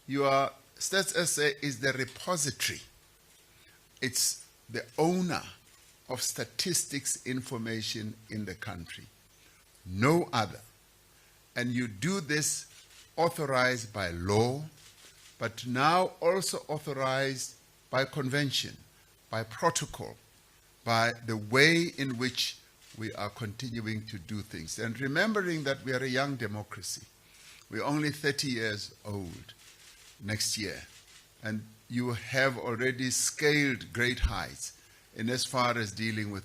Stats SA is the repository. It's the owner of statistics information in the country. No other. And you do this authorized by law, but now also authorized by convention, by protocol, by the way in which we are continuing to do things. And remembering that we are a young democracy. We're only 30 years old next year. And you have already scaled great heights in as far as dealing with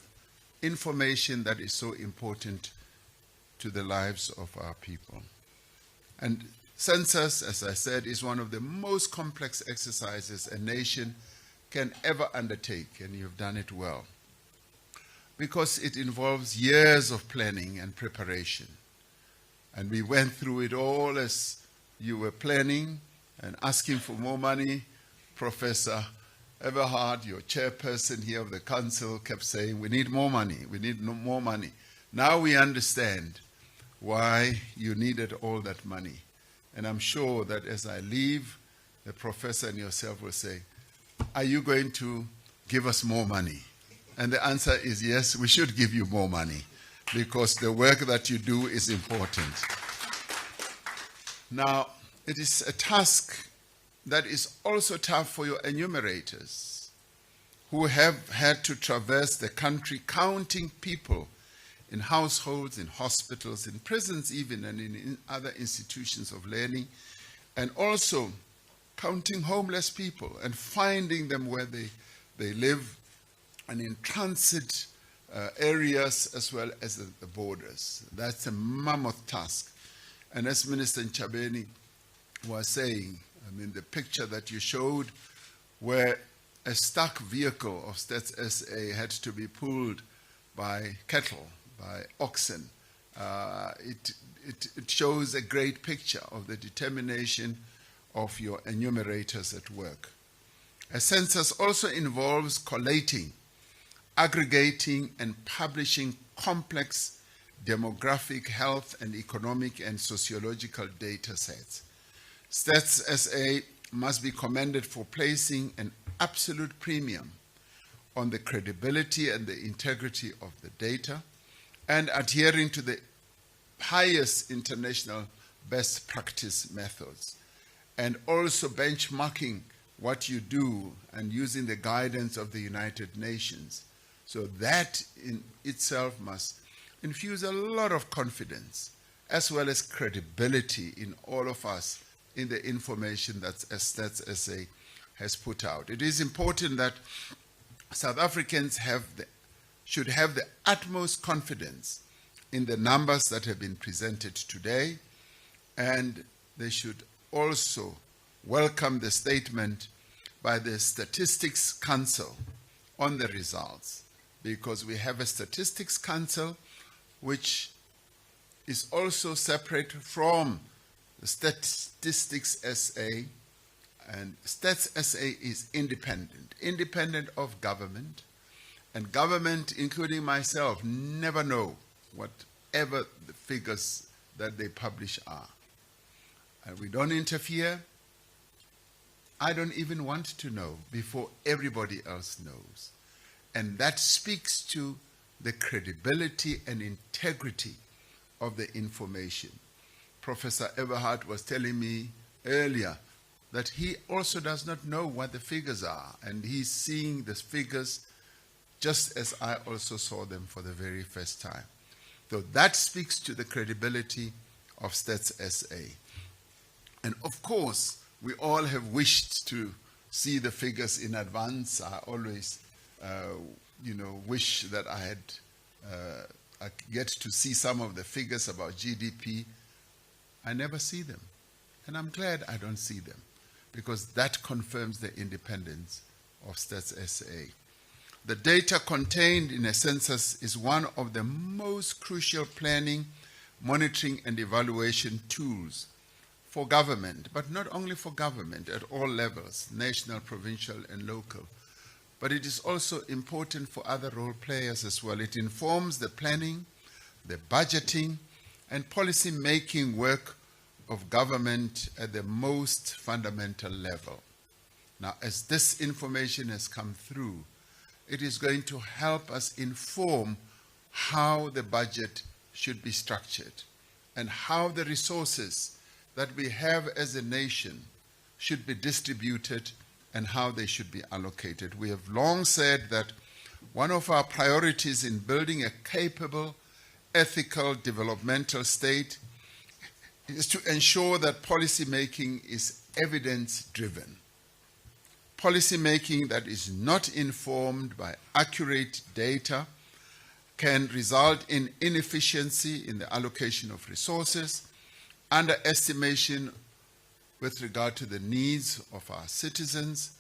information that is so important to the lives of our people. And census, as I said, is one of the most complex exercises a nation can ever undertake, and you've done it well, because it involves years of planning and preparation. And we went through it all as you were planning and asking for more money. Professor Everhard, your chairperson here of the council, kept saying, we need more money, we need more money. Now we understand why you needed all that money. And I'm sure that as I leave, the professor and yourself will say, are you going to give us more money? And the answer is yes, we should give you more money, because the work that you do is important. Now, it is a task that is also tough for your enumerators, who have had to traverse the country counting people in households, in hospitals, in prisons even, and in other institutions of learning, and also counting homeless people and finding them where they live, and in transit areas as well as the borders. That's a mammoth task. And as Minister Nchabeni was saying, I mean, the picture that you showed where a stuck vehicle of Stats SA had to be pulled by cattle, by oxen, it shows a great picture of the determination of your enumerators at work. A census also involves collating, aggregating, and publishing complex demographic, health, and economic and sociological data sets. Stats SA must be commended for placing an absolute premium on the credibility and the integrity of the data, and adhering to the highest international best practice methods, and also benchmarking what you do and using the guidance of the United Nations. So that in itself must infuse a lot of confidence as well as credibility in all of us in the information that Stats SA has put out. It is important that South Africans should have the utmost confidence in the numbers that have been presented today, and they should also welcome the statement by the Statistics Council on the results, because we have a Statistics Council which is also separate from the Statistics SA, and Stats SA is independent of government, and government, including myself, never know whatever the figures that they publish are. And we don't interfere. I don't even want to know before everybody else knows. And that speaks to the credibility and integrity of the information. Professor Everhard was telling me earlier that he also does not know what the figures are, and he's seeing the figures just as I also saw them for the very first time. So that speaks to the credibility of Stats SA. And of course, we all have wished to see the figures in advance. I always, wish that I get to see some of the figures about GDP. I never see them. And I'm glad I don't see them, because that confirms the independence of Stats SA. The data contained in a census is one of the most crucial planning, monitoring, and evaluation tools for government, but not only for government, at all levels, national, provincial, and local. but it is also important for other role players as well. It informs the planning, the budgeting, and policy making work of government at the most fundamental level. Now, as this information has come through, it is going to help us inform how the budget should be structured and how the resources that we have as a nation should be distributed and how they should be allocated. We have long said that one of our priorities in building a capable, ethical, developmental state is to ensure that policy making is evidence-driven. Policy making that is not informed by accurate data can result in inefficiency in the allocation of resources, underestimation with regard to the needs of our citizens,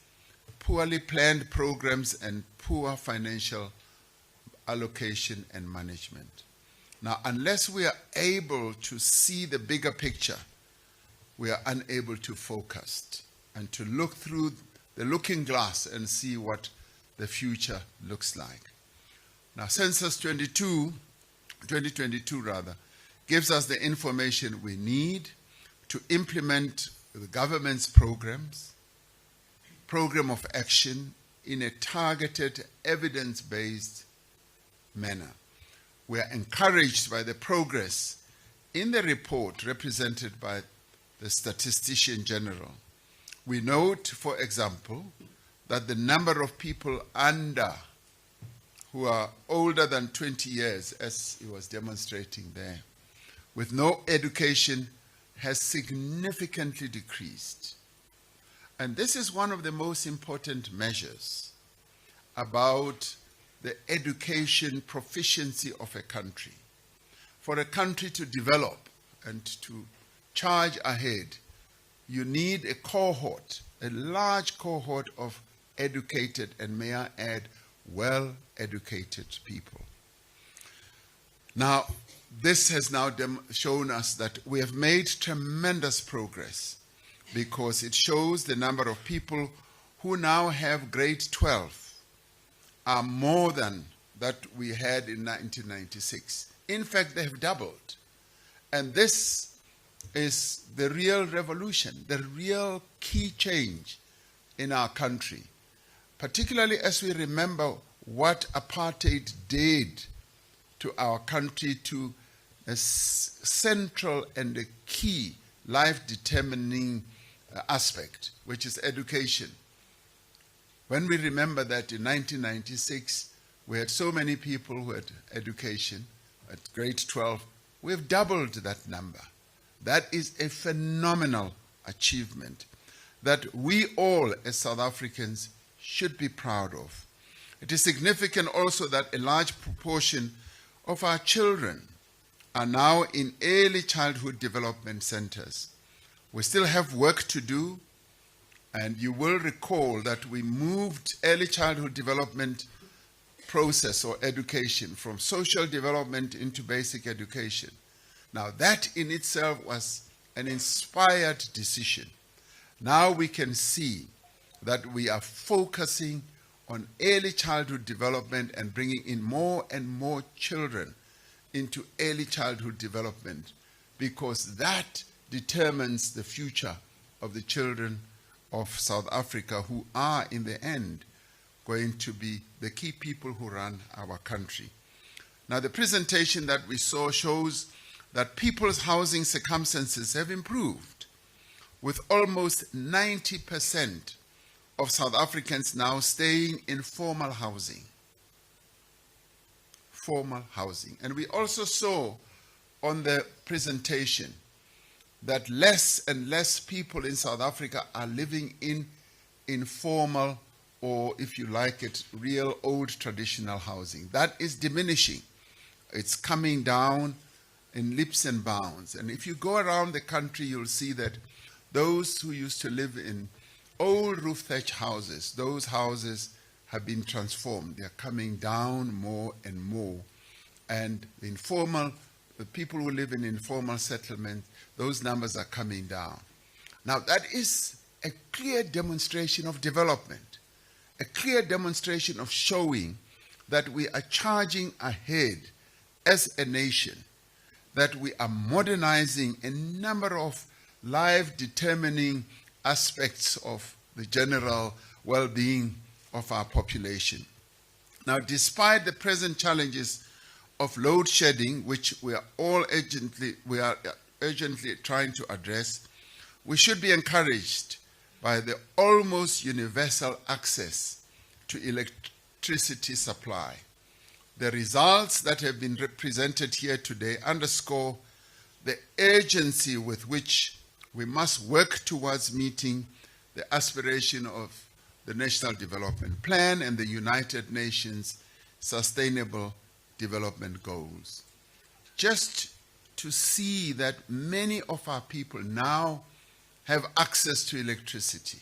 poorly planned programs, and poor financial allocation and management. Now, unless we are able to see the bigger picture, we are unable to focus and to look through the looking glass and see what the future looks like. Now, Census 2022 gives us the information we need to implement the government's program of action in a targeted, evidence-based manner. We are encouraged by the progress in the report represented by the Statistician General. We note, for example, that the number of people who are older than 20 years, as he was demonstrating there, with no education has significantly decreased. And this is one of the most important measures about the education proficiency of a country. For a country to develop and to charge ahead, you need a cohort, a large cohort of educated, and may I add, well-educated people. Now, this has now shown us that we have made tremendous progress because it shows the number of people who now have grade 12 are more than that we had in 1996. In fact, they have doubled. And this is the real revolution, the real key change in our country, particularly as we remember what apartheid did to our country, to a central and a key life-determining aspect, which is education. When we remember that in 1996, we had so many people who had education at grade 12, we have doubled that number. That is a phenomenal achievement that we all as South Africans should be proud of. It is significant also that a large proportion of our children are now in early childhood development centers. We still have work to do, and you will recall that we moved early childhood development process or education from social development into basic education. Now that in itself was an inspired decision. Now we can see that we are focusing on early childhood development and bringing in more and more children into early childhood development, because that determines the future of the children of South Africa, who are in the end going to be the key people who run our country. Now, the presentation that we saw shows that people's housing circumstances have improved, with almost 90% of South Africans now staying in formal housing. Formal housing. And we also saw on the presentation that less and less people in South Africa are living in informal, or if you like it, real old traditional housing. That is diminishing. It's coming down in leaps and bounds. And if you go around the country, you'll see that those who used to live in old roof thatch houses, those houses have been transformed. They're coming down more and more. And the people who live in informal settlement, those numbers are coming down. Now, that is a clear demonstration of development. a clear demonstration of showing that we are charging ahead as a nation, that we are modernizing a number of life-determining aspects of the general well-being of our population. Now, despite the present challenges of load shedding, which we are urgently trying to address, we should be encouraged by the almost universal access to electricity supply. The results that have been represented here today underscore the urgency with which we must work towards meeting the aspiration of the National Development Plan and the United Nations Sustainable Development Goals. Just to see that many of our people now have access to electricity,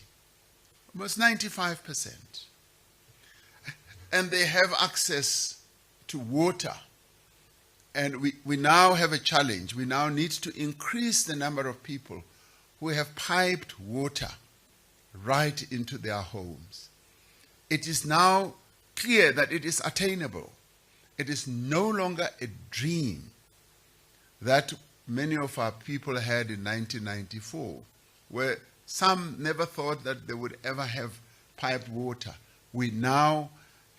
almost 95%. And they have access to water. And we now have a challenge. We now need to increase the number of people who have piped water right into their homes. It is now clear that it is attainable. It is no longer a dream that many of our people had in 1994, where some never thought that they would ever have piped water. We now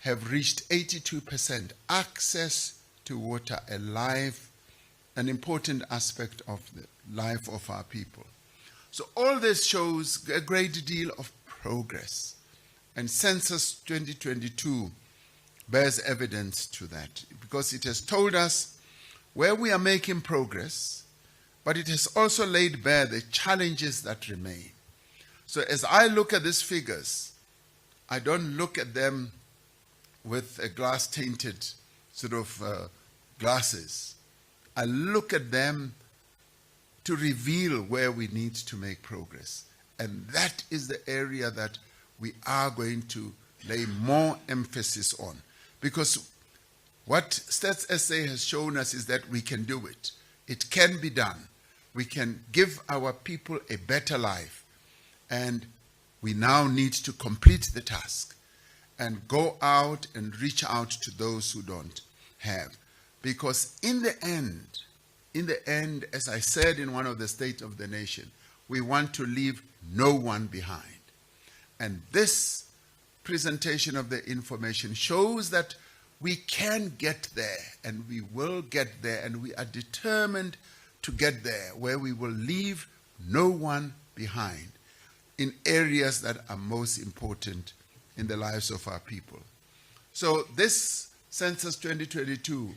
have reached 82% access to water, an important aspect of the life of our people. So all this shows a great deal of progress. And Census 2022 bears evidence to that, because it has told us where we are making progress, but it has also laid bare the challenges that remain. So as I look at these figures, I don't look at them with a glass-tainted sort of glasses. I look at them to reveal where we need to make progress. And that is the area that we are going to lay more emphasis on. Because what Stats SA has shown us is that we can do it. It can be done. We can give our people a better life. And we now need to complete the task and go out and reach out to those who don't have. Because in the end, as I said in one of the State of the Nation, we want to leave no one behind. And this presentation of the information shows that we can get there, and we will get there, and we are determined to get there, where we will leave no one behind in areas that are most important in the lives of our people. So this Census 2022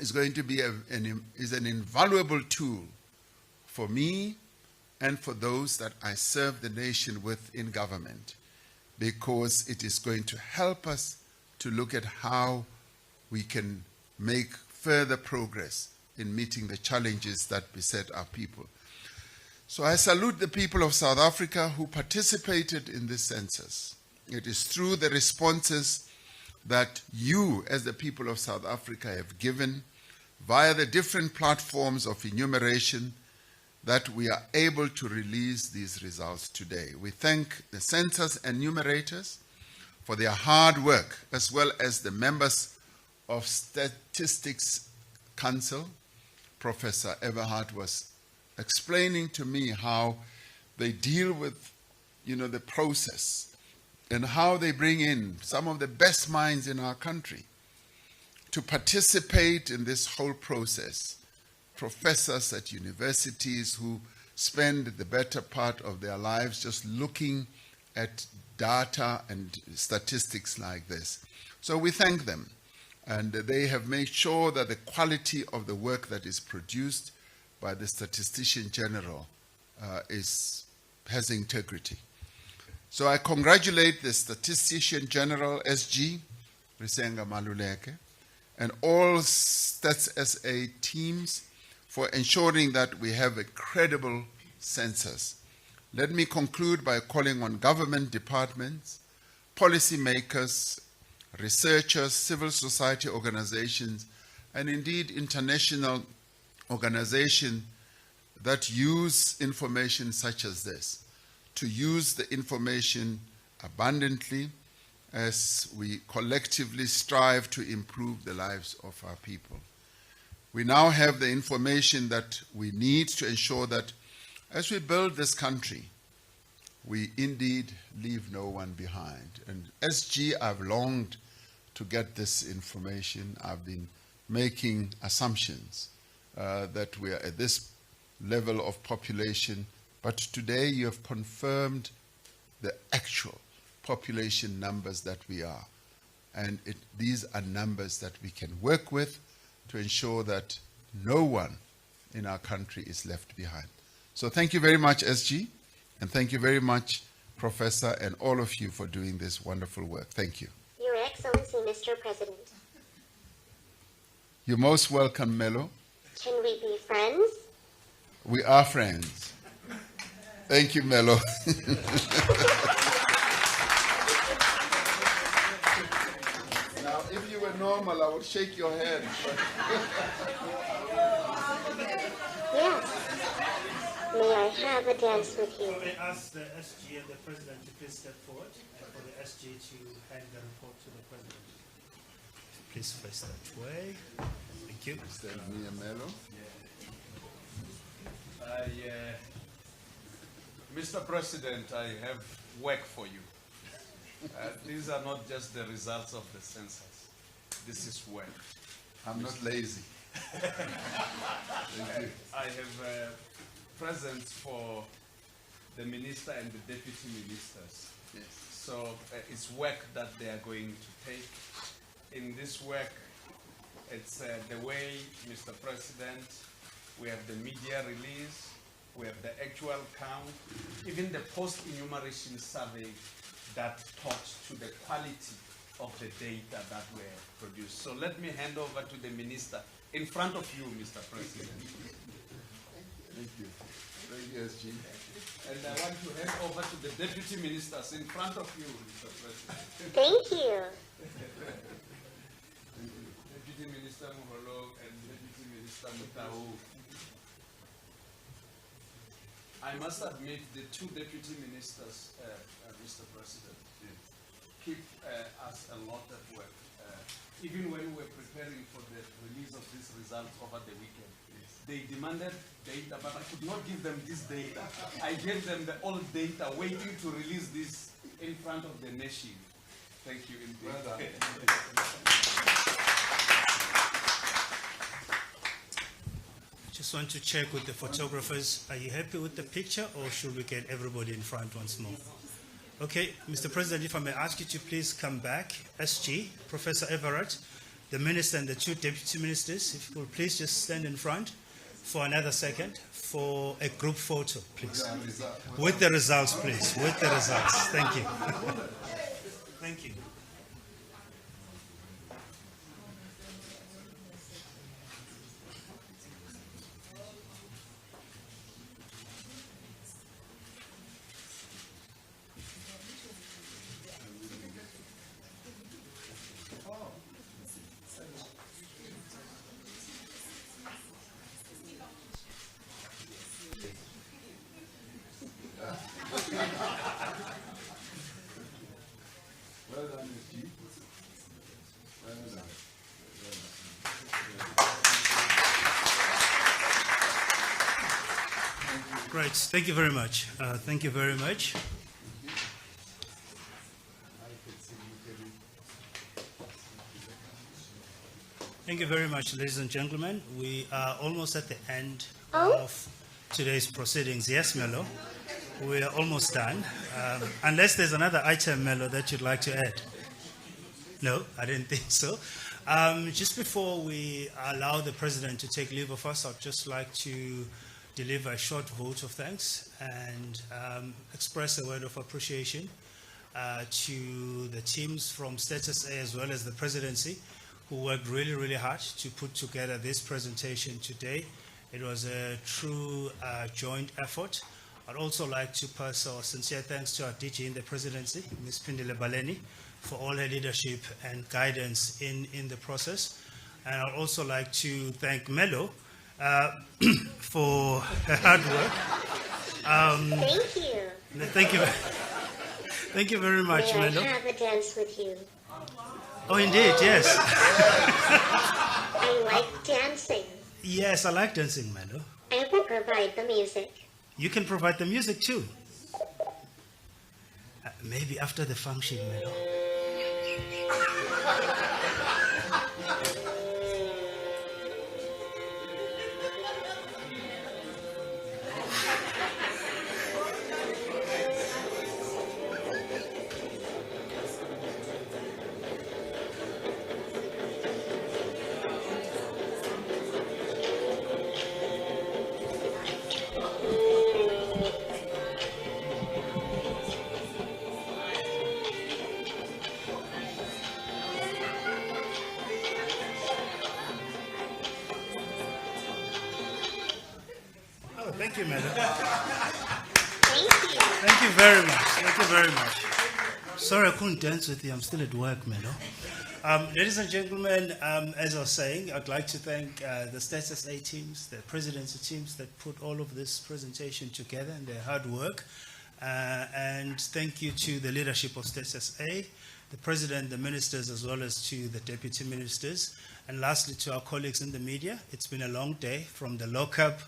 is going to be an invaluable tool for me and for those that I serve the nation with in government, because it is going to help us to look at how we can make further progress in meeting the challenges that beset our people. So I salute the people of South Africa who participated in this census. It is through the responses that you, as the people of South Africa, have given via the different platforms of enumeration that we are able to release these results today. We thank the census enumerators for their hard work, as well as the members of Statistics Council. Professor Everhart was explaining to me how they deal with, the process, and how they bring in some of the best minds in our country to participate in this whole process. Professors at universities who spend the better part of their lives just looking at data and statistics like this. So we thank them. And they have made sure that the quality of the work that is produced by the Statistician General has integrity. So I congratulate the Statistician General, SG, Risenga Maluleke, and all Stats SA teams for ensuring that we have a credible census. Let me conclude by calling on government departments, policymakers, researchers, civil society organizations, and indeed international organizations that use information such as this, to use the information abundantly as we collectively strive to improve the lives of our people. We now have the information that we need to ensure that as we build this country, we indeed leave no one behind. And SG, I've longed to get this information. I've been making assumptions that we are at this level of population, but today you have confirmed the actual population numbers that we are. And these are numbers that we can work with to ensure that no one in our country is left behind. So thank you very much, SG, and thank you very much, Professor, and all of you for doing this wonderful work. Thank you. Your Excellency, Mr. President. You're most welcome, Melo. Can we be friends? We are friends. Thank you, Melo. Now, if you were normal, I would shake your hand. Yes. May I have a dance with you? May I ask the SG and the President to please step forward and for the SG to hand the report to the President. Please face that way. Thank you. Stand near Melo. Mr. President, I have work for you. These are not just the results of the census. This is work. I'm not lazy. Thank you. I have presents for the minister and the deputy ministers. Yes. So it's work that they are going to take. In this work, it's the way, Mr. President, we have the media release, we have the actual count, even the post-enumeration survey that talks to the quality of the data that were produced. So let me hand over to the minister in front of you, Mr. President. Thank you. Thank you, SG. And I want to hand over to the deputy ministers in front of you, Mr. President. Thank you. Deputy Minister Muholo and Deputy Minister Mutau. I must admit the two deputy ministers, Mr. President, keep us a lot at work. Even when we were preparing for the release of these results over the weekend, they demanded data, but I could not give them this data. I gave them the old data, waiting to release this in front of the nation. Thank you indeed. Just want to check with the photographers. Are you happy with the picture, or should we get everybody in front once more? Okay, Mr. President, if I may ask you to please come back. SG, Professor Everett, the minister and the two deputy ministers, if you will please just stand in front for another second for a group photo, please. With the results, please. With the results. Thank you. Thank you. Well done, SG. Well done. Great. Thank you very much. Thank you very much. Thank you very much, ladies and gentlemen. We are almost at the end of today's proceedings. Yes, Melo, we are almost done. Unless there's another item, Melo, that you'd like to add. No, I didn't think so. Just before we allow the President to take leave of us, I'd just like to deliver a short vote of thanks and express a word of appreciation to the teams from Status A as well as the Presidency, who worked really, really hard to put together this presentation today. It was a true joint effort. I'd also like to pass our sincere thanks to our DG in the Presidency, Ms. Pindile Baleni, for all her leadership and guidance in the process. And I'd also like to thank Melo for her hard work. Thank you. Thank you. Thank you very much, May I Melo. have a dance with you? Oh, indeed, yes. I like dancing. Yes, I like dancing, Melo. I will provide the music. You can provide the music too. Maybe after the function, Melo. Oh, thank you, Melo. Thank you. Thank you very much. Thank you very much. Sorry I couldn't dance with you. I'm still at work, Melo. Ladies and gentlemen, as I was saying, I'd like to thank the Census A teams, the presidency teams that put all of this presentation together and their hard work. And thank you to the leadership of Census A, the president, the ministers, as well as to the deputy ministers. And lastly, to our colleagues in the media. It's been a long day from the lockup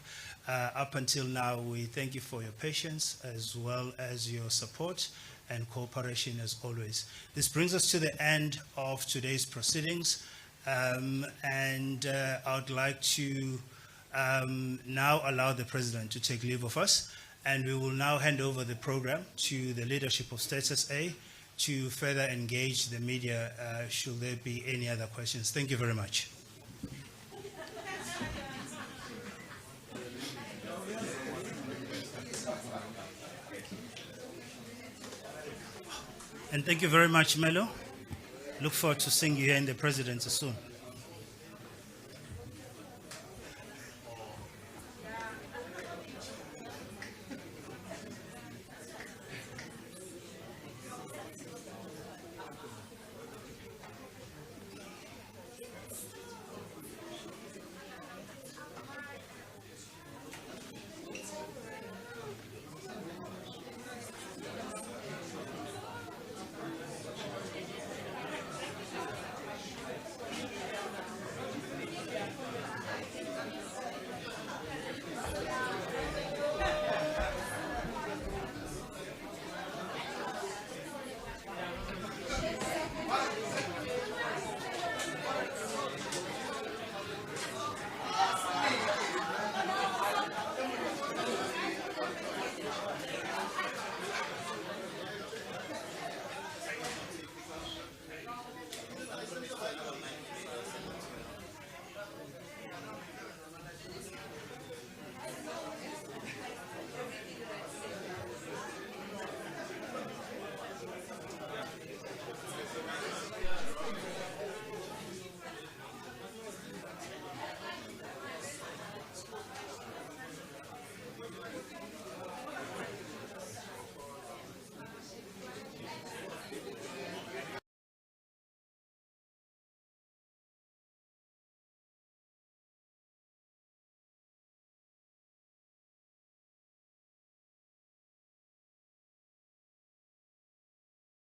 up until now. We thank you for your patience as well as your support and cooperation as always. This brings us to the end of today's proceedings. I would like to now allow the president to take leave of us. And we will now hand over the program to the leadership of Census A to further engage the media should there be any other questions. Thank you very much. And thank you very much, Melo. Look forward to seeing you here in the presidency soon.